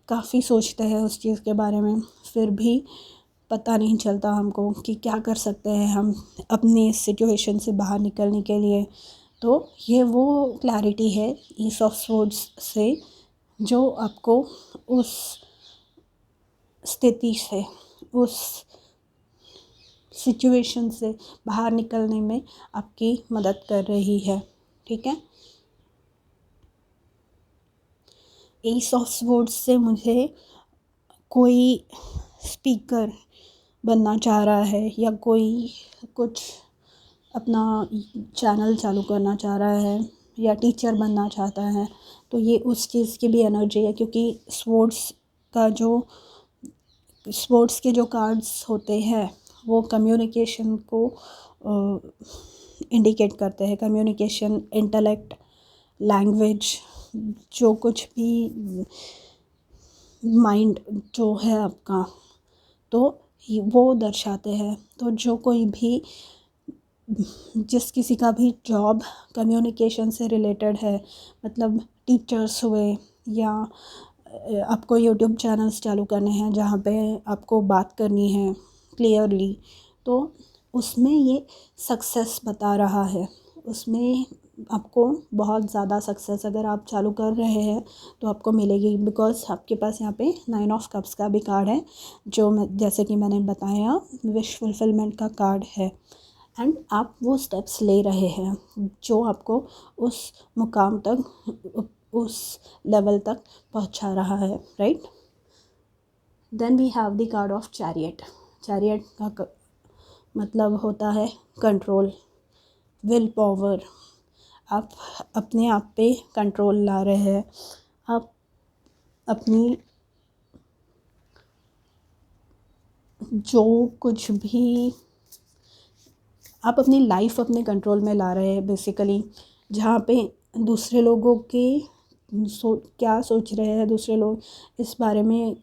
[SPEAKER 1] काफ़ी सोचते हैं उस चीज़ के बारे में, फिर भी पता नहीं चलता हमको कि क्या कर सकते हैं हम अपनी इस सिचुएशन से बाहर निकलने के लिए। तो ये वो क्लैरिटी है ईस ऑफ स्वॉर्ड्स से, जो आपको उस स्थिति से, उस सिचुएशन से बाहर निकलने में आपकी मदद कर रही है। ठीक है, एस ऑफ स्वॉर्ड्स से मुझे कोई स्पीकर बनना चाह रहा है या कोई कुछ अपना चैनल चालू करना चाह रहा है या टीचर बनना चाहता है, तो ये उस चीज़ की भी एनर्जी है। क्योंकि स्पोर्ट्स के जो कार्ड्स होते हैं वो कम्युनिकेशन को इंडिकेट करते हैं। कम्युनिकेशन, इंटेलेक्ट, लैंग्वेज, जो कुछ भी माइंड जो है आपका, तो वो दर्शाते हैं। तो जो कोई भी जिस किसी का भी जॉब कम्युनिकेशन से रिलेटेड है, मतलब टीचर्स हुए या आपको यूट्यूब चैनल्स चालू करने हैं जहाँ पे आपको बात करनी है क्लियरली, तो उसमें ये सक्सेस बता रहा है, उसमें आपको बहुत ज़्यादा सक्सेस अगर आप चालू कर रहे हैं तो आपको मिलेगी, बिकॉज़ आपके पास यहाँ पे 9 ऑफ कप्स का भी कार्ड है, जो मैं जैसे कि मैंने बताया विश फुलफिलमेंट का कार्ड है। एंड आप वो स्टेप्स ले रहे हैं जो आपको उस मुकाम तक, उस लेवल तक पहुंचा रहा है, right. Then we have the card of chariot. Chariot का मतलब होता है कंट्रोल, विल पावर। आप अपने आप पे कंट्रोल ला रहे हैं, आप अपनी जो कुछ भी आप अपनी लाइफ अपने कंट्रोल में ला रहे हैं बेसिकली। जहाँ पे दूसरे लोगों के क्या सोच रहे हैं दूसरे लोग इस बारे में,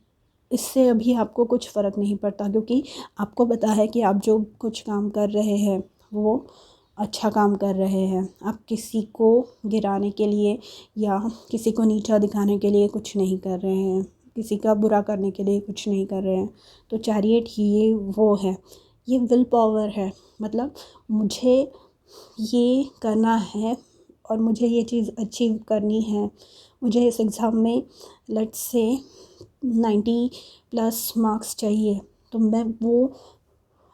[SPEAKER 1] इससे अभी आपको कुछ फ़र्क नहीं पड़ता, क्योंकि आपको पता है कि आप जो कुछ काम कर रहे हैं वो अच्छा काम कर रहे हैं। आप किसी को गिराने के लिए या किसी को नीचा दिखाने के लिए कुछ नहीं कर रहे हैं, किसी का बुरा करने के लिए कुछ नहीं कर रहे हैं। तो चैरियट ही ये वो है, ये विल पावर है। मतलब मुझे ये करना है और मुझे ये चीज़ अचीव करनी है, मुझे इस एग्ज़ाम में लेट्स से 90+ मार्क्स चाहिए, तो मैं वो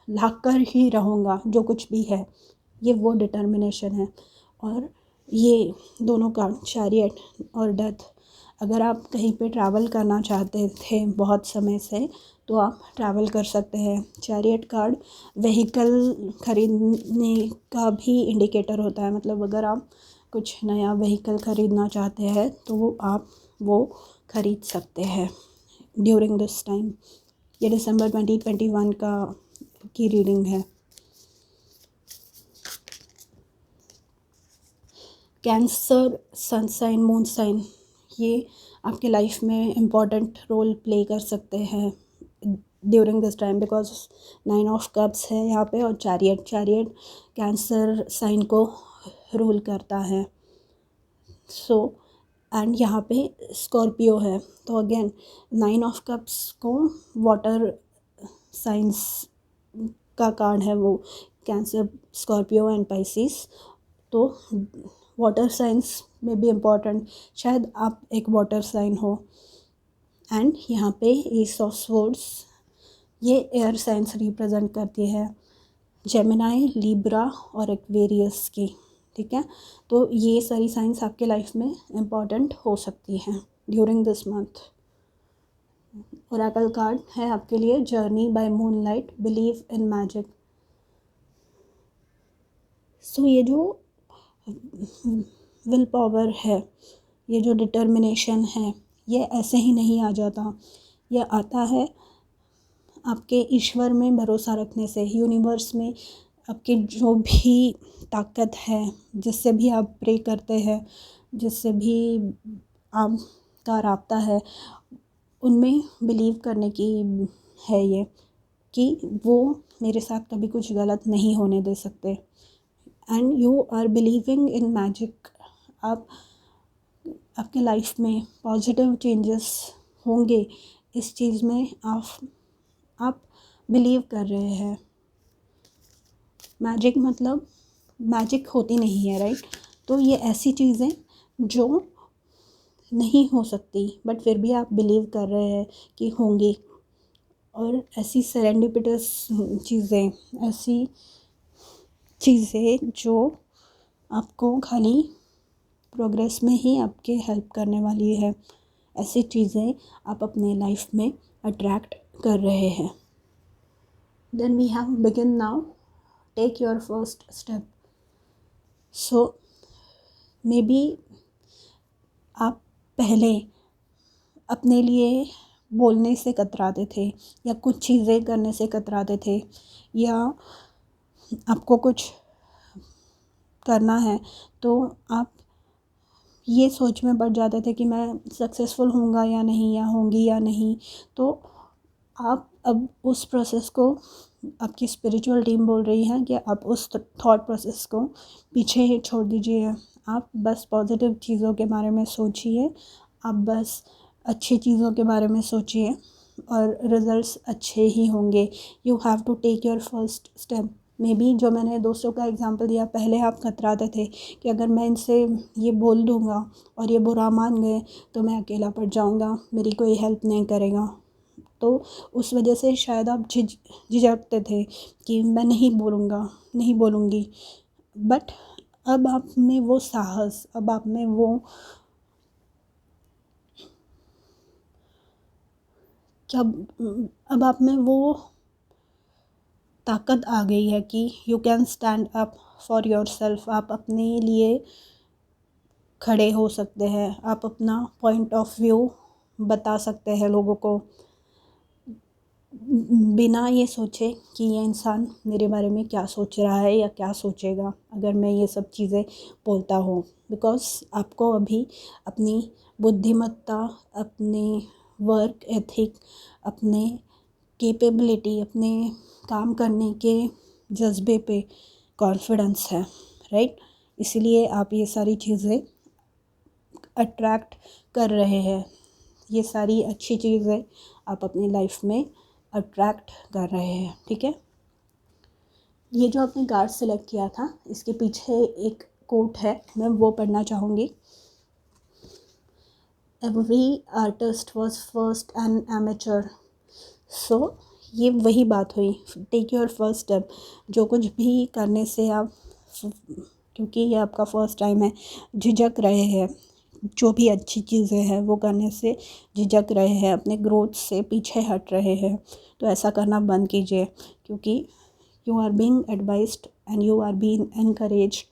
[SPEAKER 1] ला कर ही रहूँगा जो कुछ भी है। ये वो डिटर्मिनेशन है। और ये दोनों कार्ड चैरियट और डेथ, अगर आप कहीं पे ट्रैवल करना चाहते थे बहुत समय से तो आप ट्रैवल कर सकते हैं। चैरियट कार्ड व्हीकल ख़रीदने का भी इंडिकेटर होता है, मतलब अगर आप कुछ नया व्हीकल ख़रीदना चाहते हैं तो आप वो ख़रीद सकते हैं ड्यूरिंग दिस टाइम। ये दिसंबर 2021 की रीडिंग है। Cancer sun sign moon sign, ये आपके लाइफ में इम्पॉर्टेंट रोल प्ले कर सकते हैं during this time, because 9 of cups है यहाँ पे। और चैरियट कैंसर साइन को रूल करता है। सो एंड यहाँ पे स्कॉर्पियो है, तो अगेन 9 ऑफ कप्स को वाटर साइंस का कार्ड है, वो कैंसर, स्कॉर्पियो एंड पाइसिस। तो वाटर साइंस में भी इम्पॉर्टेंट, शायद आप एक वाटर साइन हो। एंड यहाँ पे एस ऑफ स्वॉर्ड्स, ये एयर साइंस रिप्रेजेंट करती है, जेमिनाई, लिब्रा और एक्वेरियस की, ठीक है। तो ये सारी साइंस आपके लाइफ में इम्पॉर्टेंट हो सकती हैं during this month. Oracle card है आपके लिए journey by moonlight, believe in magic. So ये जो विल पावर है, ये जो डिटर्मिनेशन है, ये ऐसे ही नहीं आ जाता। ये आता है आपके ईश्वर में भरोसा रखने से, यूनिवर्स में आपकी जो भी ताकत है, जिससे भी आप प्रे करते हैं, जिससे भी आपका राब्ता है, उनमें बिलीव करने की है ये, कि वो मेरे साथ कभी कुछ गलत नहीं होने दे सकते। And you are believing in magic. आपके लाइफ में पॉजिटिव चेंजेस होंगे, इस चीज़ में आप बिलीव कर रहे हैं। मैजिक मतलब मैजिक होती नहीं है, राइट। तो ये ऐसी चीज़ें जो नहीं हो सकती बट फिर भी आप बिलीव कर रहे हैं कि होंगी। और ऐसी सेरेंडिपिटस चीज़ें, ऐसी चीज़ें जो आपको खाली प्रोग्रेस में ही आपके हेल्प करने वाली है, ऐसी चीज़ें आप अपने लाइफ में अट्रैक्ट कर रहे हैं। Then we have begin now, take your first step. So maybe आप पहले अपने लिए बोलने से कतराते थे, या कुछ चीज़ें करने से कतराते थे, या आपको कुछ करना है तो आप ये सोच में पड़ जाते थे कि मैं सक्सेसफुल होऊंगा या नहीं, या होंगी या नहीं। तो आप अब उस प्रोसेस को, आपकी स्पिरिचुअल टीम बोल रही है कि आप उस थॉट प्रोसेस को पीछे ही छोड़ दीजिए। आप बस पॉजिटिव चीज़ों के बारे में सोचिए, आप बस अच्छी चीज़ों के बारे में सोचिए और रिज़ल्ट्स अच्छे ही होंगे। You have to take your first step. Maybe जो मैंने दोस्तों का एग्जांपल दिया, पहले आप कतराते थे कि अगर मैं इनसे ये बोल दूँगा और ये बुरा मान गए तो मैं अकेला पड़ जाऊँगा, मेरी कोई हेल्प नहीं करेगा। तो उस वजह से शायद आप झिझकते थे कि मैं नहीं बोलूँगा, नहीं बोलूँगी। बट अब आप में वो साहस, अब आप में वो क्या अब आप में वो ताकत आ गई है कि you can stand up for yourself. आप अपने लिए खड़े हो सकते हैं, आप अपना पॉइंट ऑफ व्यू बता सकते हैं लोगों को, बिना ये सोचे कि ये इंसान मेरे बारे में क्या सोच रहा है या क्या सोचेगा अगर मैं ये सब चीज़ें बोलता हूँ। बिकॉज़ आपको अभी अपनी बुद्धिमत्ता, अपने वर्क एथिक, अपने कैपेबिलिटी, अपने काम करने के जज्बे पे कॉन्फिडेंस है, राइट? इसलिए आप ये सारी चीज़ें अट्रैक्ट कर रहे हैं, ये सारी अच्छी चीज़ें आप अपनी लाइफ में अट्रैक्ट कर रहे हैं, ठीक है? ये जो आपने कार्ड सेलेक्ट किया था, इसके पीछे एक कोट है, मैं वो पढ़ना चाहूँगी। Every artist was first an amateur. So ये वही बात हुई, टेक योर फर्स्ट स्टेप। जो कुछ भी करने से आप, क्योंकि ये आपका फर्स्ट टाइम है, झिझक रहे हैं, जो भी अच्छी चीज़ें हैं वो करने से झिझक रहे हैं, अपने ग्रोथ से पीछे हट रहे हैं, तो ऐसा करना बंद कीजिए। क्योंकि you are being advised and you are being encouraged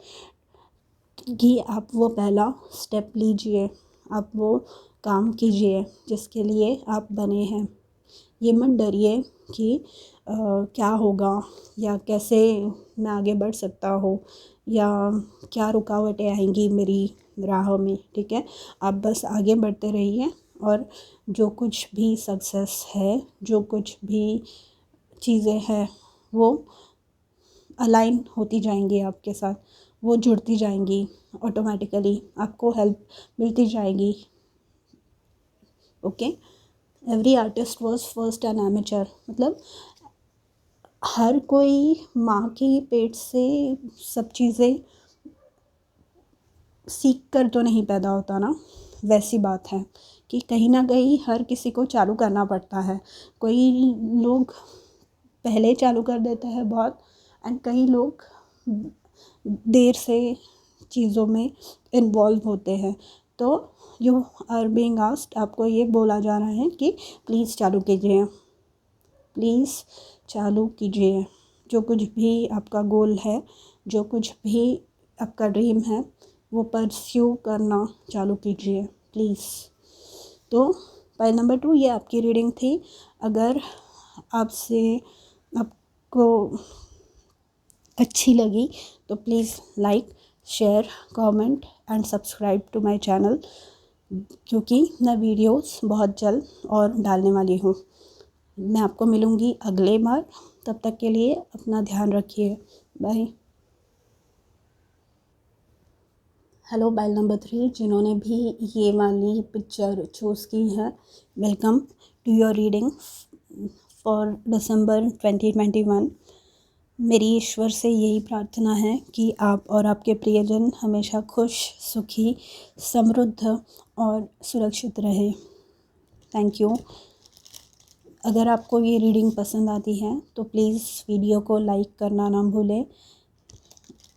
[SPEAKER 1] कि आप वो पहला स्टेप लीजिए, आप वो काम कीजिए जिसके लिए आप बने हैं। ये मत डरिए कि क्या होगा या कैसे मैं आगे बढ़ सकता हूँ या क्या रुकावटें आएंगी मेरी राह में, ठीक है? आप बस आगे बढ़ते रहिए और जो कुछ भी सक्सेस है, जो कुछ भी चीज़ें हैं, वो अलाइन होती जाएंगी आपके साथ, वो जुड़ती जाएंगी ऑटोमेटिकली, आपको हेल्प मिलती जाएगी। Okay, every artist was first an amateur, मतलब हर कोई माँ के पेट से सब चीज़ें सीख कर तो नहीं पैदा होता ना, वैसी बात है कि कहीं ना कहीं हर किसी को चालू करना पड़ता है। कोई लोग पहले चालू कर देते हैं बहुत, एंड कई लोग देर से चीज़ों में इन्वॉल्व होते हैं। तो यू आर बीइंग आस्क्ड, आपको ये बोला जा रहा है कि प्लीज़ चालू कीजिए, प्लीज़ चालू कीजिए। जो कुछ भी आपका गोल है, जो कुछ भी आपका ड्रीम है, वो परस्यू करना चालू कीजिए प्लीज़। तो फाइल नंबर 2 ये आपकी रीडिंग थी। अगर आपको अच्छी लगी तो please like, share, comment and subscribe to my channel, क्योंकि मैं वीडियोस बहुत जल्द और डालने वाली हूँ। मैं आपको मिलूँगी अगले बार, तब तक के लिए अपना ध्यान रखिए। बाय। हेलो बाइल नंबर 3, जिन्होंने भी ये वाली पिक्चर चूज़ की है, welcome to your reading for December 2021। मेरी ईश्वर से यही प्रार्थना है कि आप और आपके प्रियजन हमेशा खुश, सुखी, समृद्ध और सुरक्षित रहे। Thank you. अगर आपको ये रीडिंग पसंद आती है तो प्लीज़ वीडियो को लाइक करना ना भूलें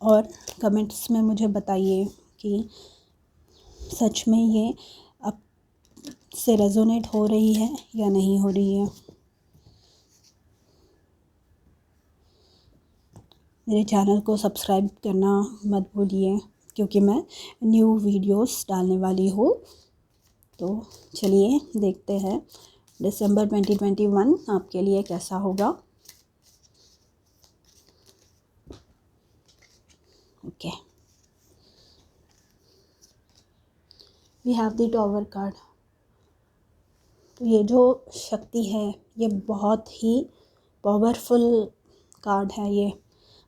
[SPEAKER 1] और कमेंट्स में मुझे बताइए कि सच में ये आप से रेजोनेट हो रही है या नहीं हो रही है। मेरे चैनल को सब्सक्राइब करना मत भूलिए, क्योंकि मैं न्यू वीडियोस डालने वाली हूँ। तो चलिए देखते हैं दिसंबर 2021 आपके लिए कैसा होगा। Okay, we have the tower card. तो ये जो शक्ति है, ये बहुत ही पावरफुल कार्ड है। ये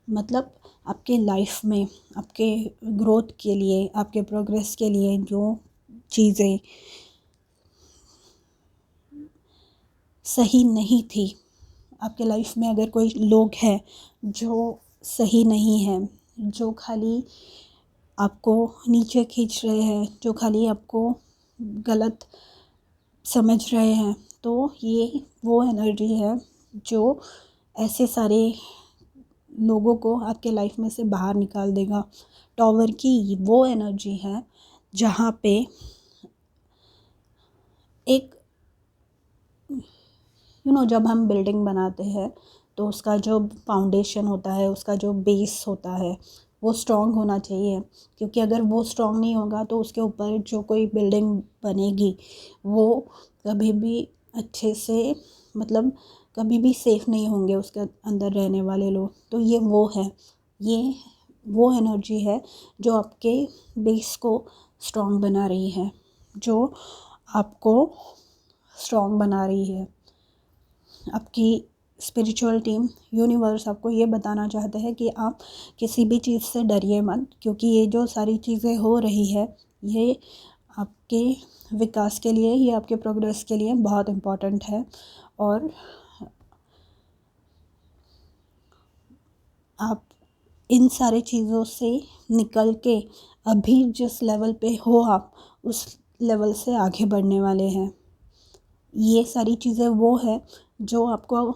[SPEAKER 1] मतलब आपके लाइफ में, आपके ग्रोथ के लिए, आपके प्रोग्रेस के लिए जो चीज़ें सही नहीं थी आपके लाइफ में, अगर कोई लोग हैं जो सही नहीं है, जो खाली आपको नीचे खींच रहे हैं, जो खाली आपको गलत समझ रहे हैं, तो ये वो एनर्जी है जो ऐसे सारे लोगों को आपके लाइफ में से बाहर निकाल देगा। टॉवर की वो एनर्जी है जहाँ पे एक जब हम बिल्डिंग बनाते हैं तो उसका जो फाउंडेशन होता है, उसका जो बेस होता है, वो स्ट्रॉन्ग होना चाहिए, क्योंकि अगर वो स्ट्रॉन्ग नहीं होगा तो उसके ऊपर जो कोई बिल्डिंग बनेगी वो कभी भी अच्छे से, मतलब कभी भी सेफ़ नहीं होंगे उसके अंदर रहने वाले लोग। तो ये वो एनर्जी है जो आपके बेस को स्ट्रॉन्ग बना रही है, जो आपको स्ट्रॉन्ग बना रही है। आपकी स्पिरिचुअल टीम, यूनिवर्स आपको ये बताना चाहते हैं कि आप किसी भी चीज़ से डरिए मत, क्योंकि ये जो सारी चीज़ें हो रही है ये आपके विकास के लिए, ये आपके प्रोग्रेस के लिए बहुत इम्पॉर्टेंट है। और आप इन सारी चीज़ों से निकल के अभी जिस लेवल पे हो आप उस लेवल से आगे बढ़ने वाले हैं। ये सारी चीज़ें वो है जो आपको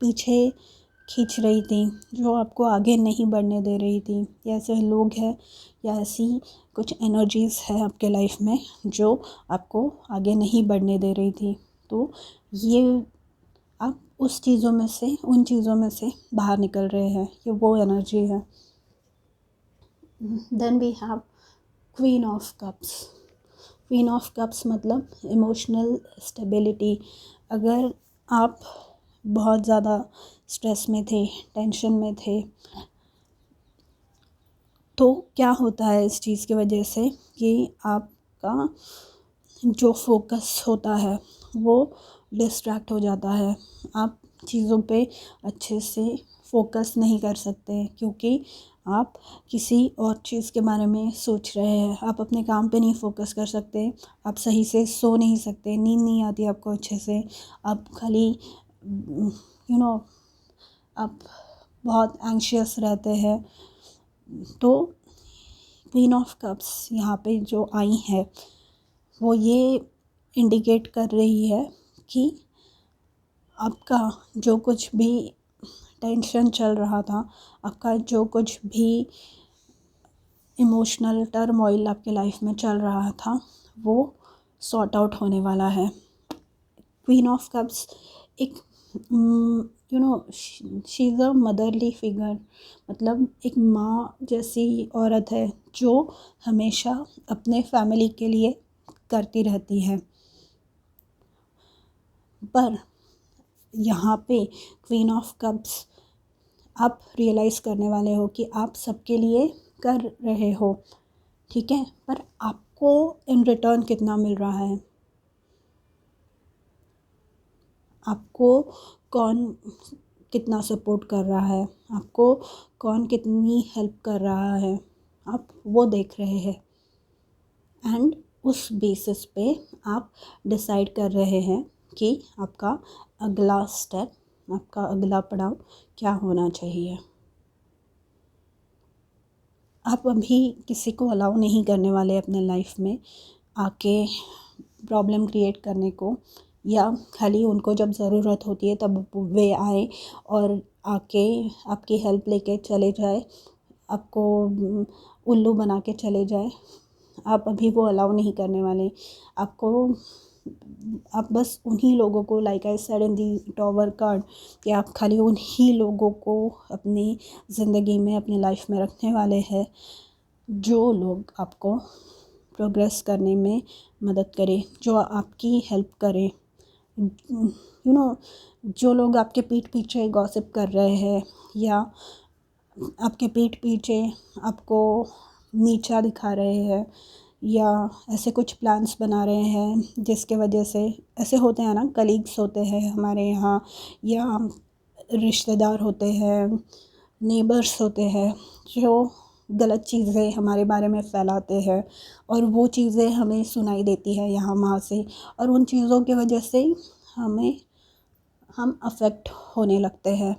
[SPEAKER 1] पीछे खींच रही थी, जो आपको आगे नहीं बढ़ने दे रही थी, या ऐसे लोग हैं या ऐसी कुछ एनर्जीज़ है आपके लाइफ में जो आपको आगे नहीं बढ़ने दे रही थी। तो ये आप उस चीज़ों में से, उन चीज़ों में से बाहर निकल रहे हैं, ये वो एनर्जी है। Then we have queen of cups. Queen of cups मतलब इमोशनल स्टेबिलिटी। अगर आप बहुत ज़्यादा स्ट्रेस में थे, टेंशन में थे, तो क्या होता है इस चीज़ की वजह से कि आपका जो फोकस होता है वो डिस्ट्रैक्ट हो जाता है। आप चीज़ों पे अच्छे से फोकस नहीं कर सकते, क्योंकि आप किसी और चीज़ के बारे में सोच रहे हैं। आप अपने काम पे नहीं फोकस कर सकते, आप सही से सो नहीं सकते, नींद नहीं आती आपको अच्छे से, आप खाली आप बहुत एंशियस रहते हैं। तो क्वीन ऑफ कप्स यहाँ पे जो आई है वो ये इंडिकेट कर रही है कि आपका जो कुछ भी टेंशन चल रहा था, आपका जो कुछ भी इमोशनल टर्मोइल आपके लाइफ में चल रहा था, वो सॉर्ट आउट होने वाला है। क्वीन ऑफ कप्स एक she is a motherly figure, मतलब एक माँ जैसी औरत है जो हमेशा अपने फैमिली के लिए करती रहती है। पर यहाँ पे क्वीन ऑफ कप्स आप रियलाइज़ करने वाले हो कि आप सबके लिए कर रहे हो, ठीक है, पर आपको इन रिटर्न कितना मिल रहा है, आपको कौन कितना सपोर्ट कर रहा है, आपको कौन कितनी हेल्प कर रहा है, आप वो देख रहे हैं। एंड उस बेसिस पे आप डिसाइड कर रहे हैं कि आपका अगला स्टेप, आपका अगला पड़ाव क्या होना चाहिए। आप अभी किसी को अलाउ नहीं करने वाले अपने लाइफ में आके प्रॉब्लम क्रिएट करने को, या खाली उनको जब ज़रूरत होती है तब वे आए और आके आपकी हेल्प लेके चले जाए, आपको उल्लू बना के चले जाए। आप अभी वो अलाउ नहीं करने वाले। आप बस उन्हीं लोगों को, like I said in the tower card, कि आप खाली उन्हीं लोगों को अपनी ज़िंदगी में, अपनी लाइफ में रखने वाले हैं जो लोग आपको प्रोग्रेस करने में मदद करें, जो आपकी हेल्प करें। जो लोग आपके पीठ पीछे गॉसिप कर रहे हैं या आपके पीठ पीछे आपको नीचा दिखा रहे हैं या ऐसे कुछ प्लान्स बना रहे हैं जिसके वजह से, ऐसे होते हैं ना, कलीग्स होते हैं हमारे यहाँ, या रिश्तेदार होते हैं, नेबर्स होते हैं, जो गलत चीज़ें हमारे बारे में फैलाते हैं और वो चीज़ें हमें सुनाई देती है यहाँ वहाँ से, और उन चीज़ों की वजह से हम अफेक्ट होने लगते हैं।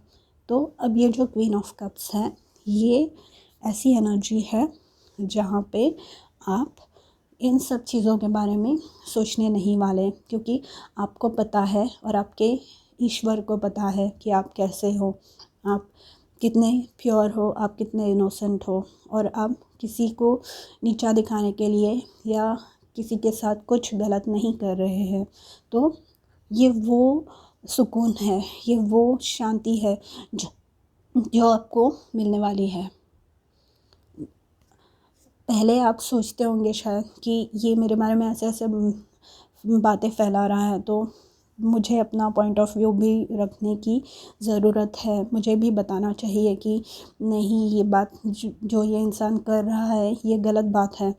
[SPEAKER 1] तो अब ये जो क्वीन ऑफ कप्स है ये ऐसी एनर्जी है जहाँ पे आप इन सब चीज़ों के बारे में सोचने नहीं वाले, क्योंकि आपको पता है और आपके ईश्वर को पता है कि आप कैसे हो, आप कितने प्योर हो, आप कितने इनोसेंट हो, और आप किसी को नीचा दिखाने के लिए या किसी के साथ कुछ गलत नहीं कर रहे हैं। तो ये वो सुकून है, ये वो शांति है जो आपको मिलने वाली है। पहले आप सोचते होंगे शायद कि ये मेरे बारे में ऐसे ऐसे बातें फैला रहा है, तो मुझे अपना पॉइंट ऑफ व्यू भी रखने की ज़रूरत है, मुझे भी बताना चाहिए कि नहीं, ये बात जो ये इंसान कर रहा है ये गलत बात है,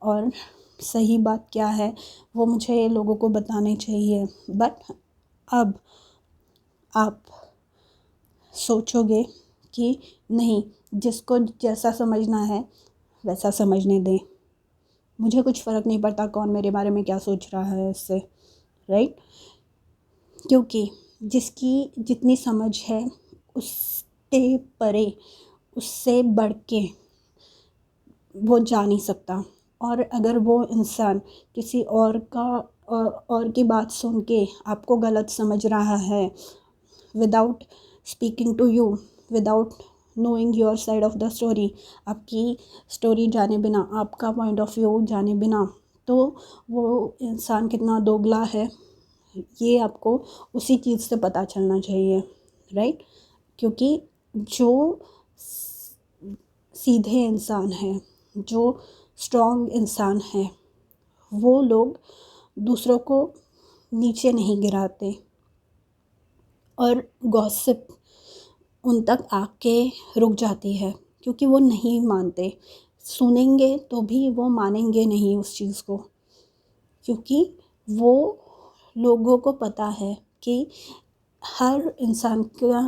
[SPEAKER 1] और सही बात क्या है वो मुझे लोगों को बताने चाहिए। बट अब आप सोचोगे कि नहीं, जिसको जैसा समझना है वैसा समझने दें, मुझे कुछ फ़र्क नहीं पड़ता कौन मेरे बारे में क्या सोच रहा है इससे, राइट? क्योंकि जिसकी जितनी समझ है उससे परे, उससे बढ़ के वो जा नहीं सकता। और अगर वो इंसान किसी और की बात सुन के आपको गलत समझ रहा है, without speaking to you, without knowing your side of the story, आपकी स्टोरी जाने बिना, आपका पॉइंट ऑफ व्यू जाने बिना, तो वो इंसान कितना दोगला है ये आपको उसी चीज़ से पता चलना चाहिए, राइट? क्योंकि जो सीधे इंसान हैं, जो स्ट्रॉन्ग इंसान हैं, वो लोग दूसरों को नीचे नहीं गिराते, और गॉसिप उन तक आके रुक जाती है, क्योंकि वो नहीं मानते, सुनेंगे तो भी वो मानेंगे नहीं उस चीज़ को, क्योंकि वो लोगों को पता है कि हर इंसान का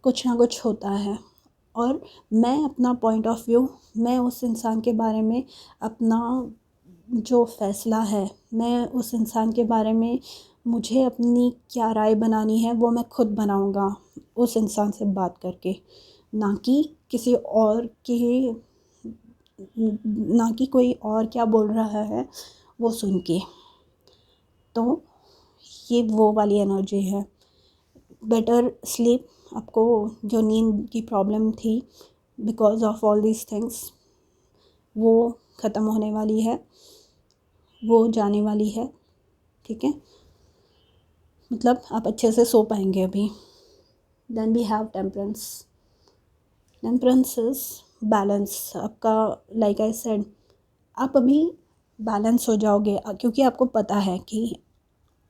[SPEAKER 1] कुछ ना कुछ होता है, और मैं अपना पॉइंट ऑफ व्यू, मैं उस इंसान के बारे में अपना जो फ़ैसला है, मैं उस इंसान के बारे में मुझे अपनी क्या राय बनानी है वो मैं खुद बनाऊंगा, उस इंसान से बात करके, ना कि किसी और के, ना कि कोई और क्या बोल रहा है वो सुन के। तो ये वो वाली एनर्जी है। बेटर स्लीप, आपको जो नींद की प्रॉब्लम थी because of all these things, वो ख़त्म होने वाली है, वो जाने वाली है, ठीक है? मतलब आप अच्छे से सो पाएंगे अभी। Then we have temperance. Temperance is balance. आपका, लाइक आई सेड, आप अभी बैलेंस हो जाओगे, क्योंकि आपको पता है कि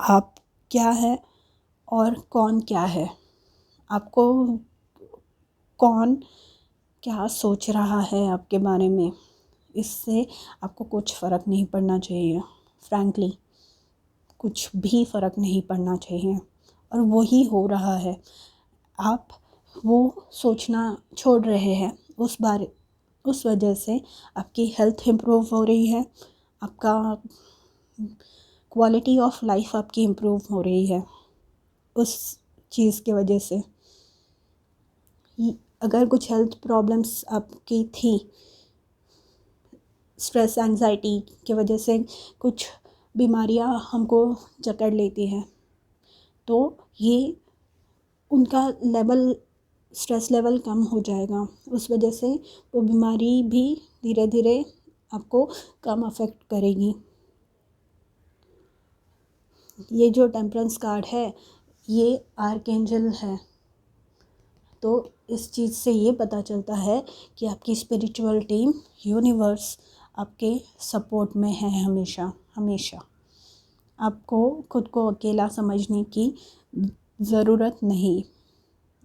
[SPEAKER 1] आप क्या है और कौन क्या है, आपको कौन क्या सोच रहा है आपके बारे में, इससे आपको कुछ फ़र्क नहीं पड़ना चाहिए। फ्रैंकली कुछ भी फ़र्क नहीं पड़ना चाहिए, और वही हो रहा है। आप वो सोचना छोड़ रहे हैं उस वजह से आपकी हेल्थ इम्प्रूव हो रही है, आपका क्वालिटी ऑफ लाइफ आपकी इम्प्रूव हो रही है उस चीज़ की वजह से। अगर कुछ हेल्थ प्रॉब्लम्स आपकी थी, स्ट्रेस एंजाइटी की वजह से कुछ बीमारियां हमको जकड़ लेती हैं, तो ये उनका लेवल, स्ट्रेस लेवल कम हो जाएगा, उस वजह से वो बीमारी भी धीरे धीरे आपको कम अफेक्ट करेगी। ये जो टेम्परेंस कार्ड है ये आर्कएंजल है, तो इस चीज़ से ये पता चलता है कि आपकी स्पिरिचुअल टीम, यूनिवर्स आपके सपोर्ट में है हमेशा हमेशा। आपको खुद को अकेला समझने की ज़रूरत नहीं।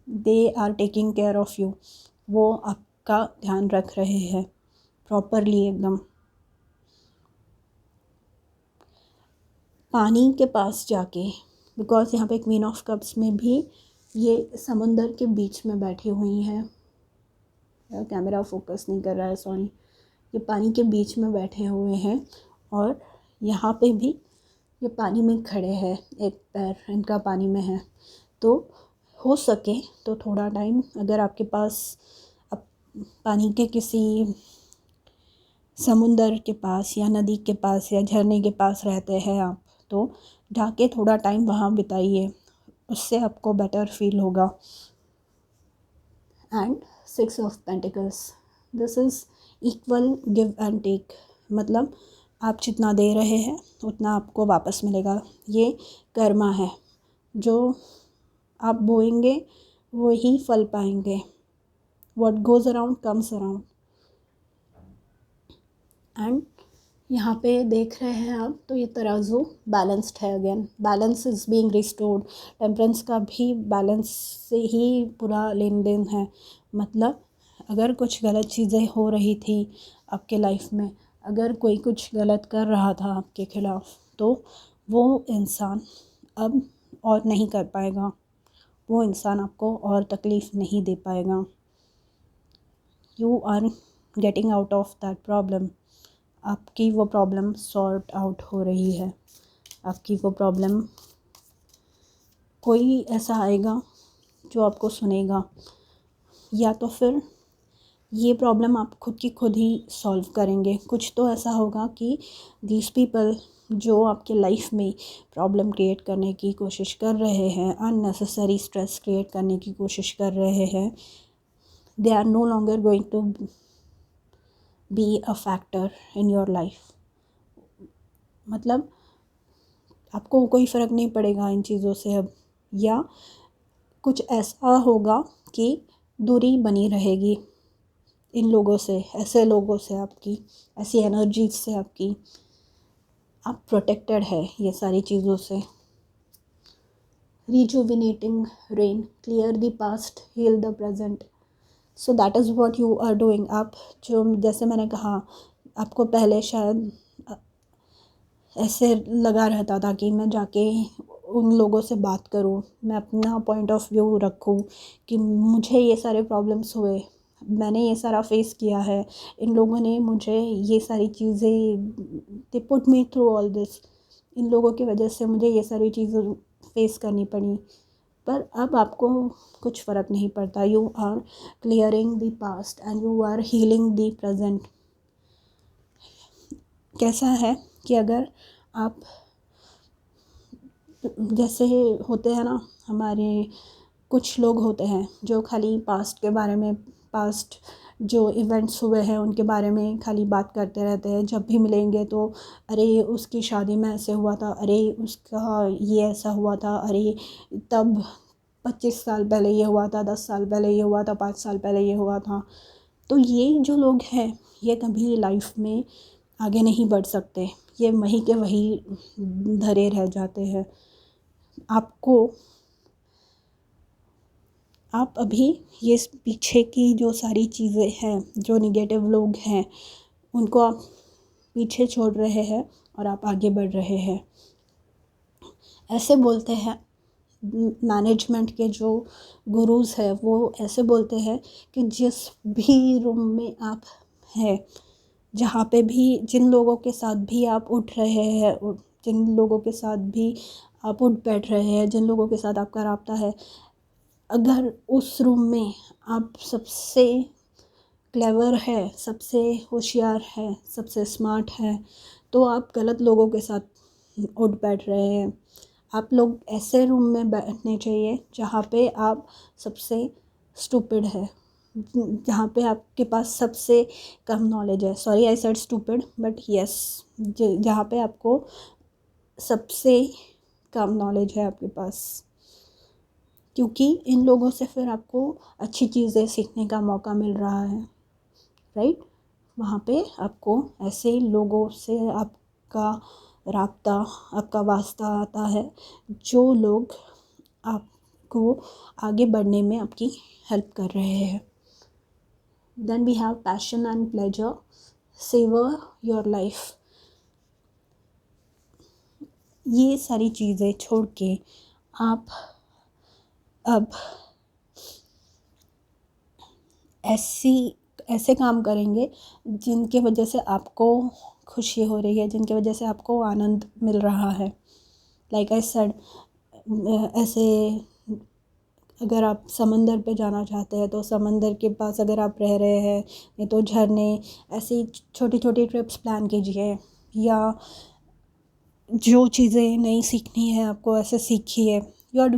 [SPEAKER 1] They are taking care of you. वो आपका ध्यान रख रहे हैं प्रॉपरली एकदम। पानी के पास जाके, बिकॉज़ यहाँ पे क्वीन ऑफ कप्स में भी ये समुंदर के बीच में बैठी हुई हैं, कैमरा फोकस नहीं कर रहा है, सॉरी। ये पानी के बीच में बैठे हुए हैं, और यहाँ पे भी ये पानी में खड़े हैं, एक पैर इनका पानी में है। तो हो सके तो थोड़ा टाइम, अगर आपके पास अब पानी के किसी समुंदर के पास या नदी के पास या झरने के पास रहते हैं आप, तो जाके थोड़ा टाइम वहाँ बिताइए, उससे आपको बेटर फील होगा। And 6 of pentacles, this is equal give and take, मतलब आप जितना दे रहे हैं उतना आपको वापस मिलेगा। ये कर्मा है, जो आप बोएंगे वो ही फल पाएंगे। What goes around comes around. And यहाँ पे देख रहे हैं आप, तो ये तराजू बैलेंस्ड है, again balance is being restored. Temperance का भी बैलेंस से ही पूरा लेन देन है। मतलब अगर कुछ गलत चीज़ें हो रही थी आपके लाइफ में, अगर कोई कुछ गलत कर रहा था आपके खिलाफ़, तो वो इंसान अब और नहीं कर पाएगा, वो इंसान आपको और तकलीफ़ नहीं दे पाएगा। You are getting out of that problem. आपकी वो प्रॉब्लम सॉर्ट आउट हो रही है। आपकी वो प्रॉब्लम, कोई ऐसा आएगा जो आपको सुनेगा, या तो फिर ये प्रॉब्लम आप खुद की खुद ही सॉल्व करेंगे। कुछ तो ऐसा होगा कि दीज पीपल जो आपके लाइफ में प्रॉब्लम क्रिएट करने की कोशिश कर रहे हैं, अननेसेसरी स्ट्रेस क्रिएट करने की कोशिश कर रहे हैं, they are no longer going to be a factor in your life. मतलब आपको कोई फ़र्क नहीं पड़ेगा इन चीज़ों से अब, या कुछ ऐसा होगा कि दूरी बनी रहेगी इन लोगों से, ऐसे लोगों से, आपकी ऐसी एनर्जीज से आपकी। आप प्रोटेक्टेड है ये सारी चीज़ों से। Rejuvenating rain, clear the past, heal the present. So that is what you are doing. आप जो, जैसे मैंने कहा, आपको पहले शायद ऐसे लगा रहता था कि मैं जाके उन लोगों से बात करूं, मैं अपना पॉइंट ऑफ व्यू रखूं कि मुझे ये सारे प्रॉब्लम्स हुए, मैंने ये सारा फेस किया है, इन लोगों ने मुझे ये सारी चीज़ें, they put me through all this, इन लोगों की वजह से मुझे ये सारी चीज़ें फेस करनी पड़ी। पर अब आपको कुछ फ़र्क नहीं पड़ता। You are clearing the past and you are healing the present. कैसा है कि अगर आप, जैसे होते हैं ना, हमारे कुछ लोग होते हैं जो खाली पास्ट के बारे में, पास्ट जो इवेंट्स हुए हैं उनके बारे में खाली बात करते रहते हैं। जब भी मिलेंगे तो अरे उसकी शादी में ऐसे हुआ था, अरे उसका ये ऐसा हुआ था, अरे तब 25 साल पहले ये हुआ था, 10 साल पहले ये हुआ था, 5 साल पहले ये हुआ था। तो ये जो लोग हैं, ये कभी लाइफ में आगे नहीं बढ़ सकते, ये वहीं के वहीं धरे रह जाते हैं। आपको, आप अभी ये पीछे की जो सारी चीज़ें हैं, जो निगेटिव लोग हैं, उनको आप पीछे छोड़ रहे हैं और आप आगे बढ़ रहे हैं। ऐसे बोलते हैं, मैनेजमेंट के जो गुरुज हैं वो ऐसे बोलते हैं कि जिस भी रूम में आप हैं, जहाँ पे भी, जिन लोगों के साथ भी आप उठ रहे हैं, जिन लोगों के साथ भी आप उठ बैठ रहे हैं, जिन लोगों के साथ आपका राब्ता है, अगर उस रूम में आप सबसे क्लेवर है, सबसे होशियार है, सबसे स्मार्ट है, तो आप गलत लोगों के साथ उठ बैठ रहे हैं। आप लोग ऐसे रूम में बैठने चाहिए जहाँ पे आप सबसे स्टूपिड है, जहाँ पे आपके पास सबसे कम नॉलेज है। Sorry I said stupid, but yes, जहाँ पे आपको सबसे कम नॉलेज है आपके पास, क्योंकि इन लोगों से फिर आपको अच्छी चीज़ें सीखने का मौका मिल रहा है, राइट। वहाँ पे आपको ऐसे लोगों से आपका राब्ता, आपका वास्ता आता है, जो लोग आपको आगे बढ़ने में आपकी हेल्प कर रहे हैं। Then we have passion and pleasure, savour your life. ये सारी चीज़ें छोड़ के आप अब ऐसे काम करेंगे जिनके वजह से आपको खुशी हो रही है, जिनके वजह से आपको आनंद मिल रहा है। लाइक आई सेड, ऐसे अगर आप समंदर पे जाना चाहते हैं तो समंदर के पास अगर आप रह रहे हैं, नहीं तो झरने, ऐसी छोटी छोटी ट्रिप्स प्लान कीजिए। या जो चीज़ें नहीं सीखनी है आपको, ऐसे सीखिए। You are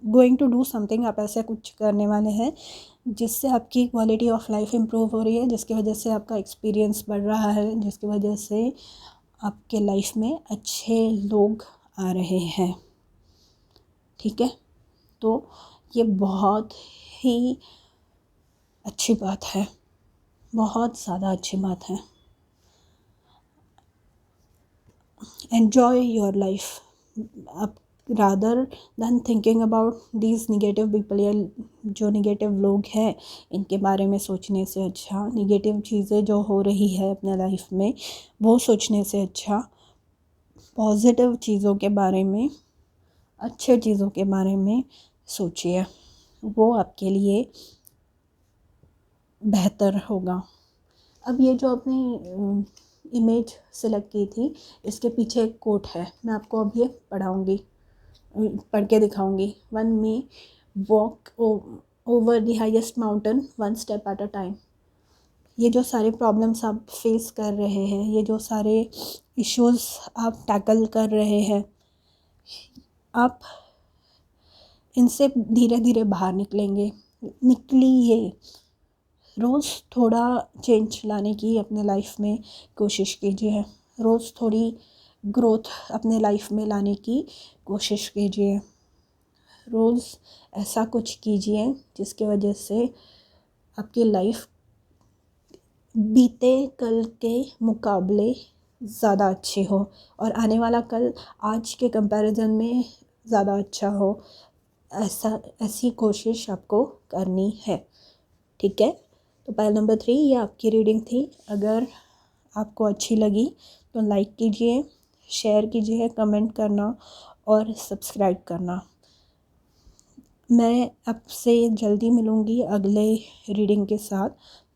[SPEAKER 1] going to do something, आप ऐसे कुछ करने वाले हैं जिससे आपकी क्वालिटी ऑफ लाइफ इम्प्रूव हो रही है, जिसकी वजह से आपका एक्सपीरियंस बढ़ रहा है, जिसकी वजह से आपके लाइफ में अच्छे लोग आ रहे हैं। ठीक है, तो ये बहुत ही अच्छी बात है, बहुत ज़्यादा अच्छी बात है। एन्जॉय योर लाइफ, आप rather than thinking about these negative people, या जो निगेटिव लोग हैं इनके बारे में सोचने से अच्छा, निगेटिव चीज़ें जो हो रही है अपने लाइफ में वो सोचने से अच्छा पॉजिटिव चीज़ों के बारे में, अच्छे चीज़ों के बारे में सोचिए, वो आपके लिए बेहतर होगा। अब ये जो आपने इमेज सेलेक्ट की थी, इसके पीछे एक कोट है, मैं आपको अब ये पढ़ के दिखाऊंगी। One may walk over the highest mountain one step at a time. ये जो सारे प्रॉब्लम्स आप फेस कर रहे हैं, ये जो सारे इश्यूज़ आप टैकल कर रहे हैं, आप इनसे धीरे धीरे बाहर निकलिए। रोज़ थोड़ा चेंज लाने की अपने लाइफ में कोशिश कीजिए, रोज़ थोड़ी ग्रोथ अपने लाइफ में लाने की कोशिश कीजिए, रोज़ ऐसा कुछ कीजिए जिसकी वजह से आपकी लाइफ बीते कल के मुकाबले ज़्यादा अच्छी हो और आने वाला कल आज के कंपैरिजन में ज़्यादा अच्छा हो। ऐसी कोशिश आपको करनी है। ठीक है, तो पहल नंबर 3 ये आपकी रीडिंग थी। अगर आपको अच्छी लगी तो लाइक कीजिए, शेयर कीजिए, कमेंट करना और सब्सक्राइब करना। मैं आपसे जल्दी मिलूँगी अगले रीडिंग के साथ।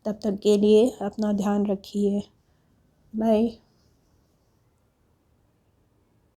[SPEAKER 1] तब तक के लिए अपना ध्यान रखिए। बाय।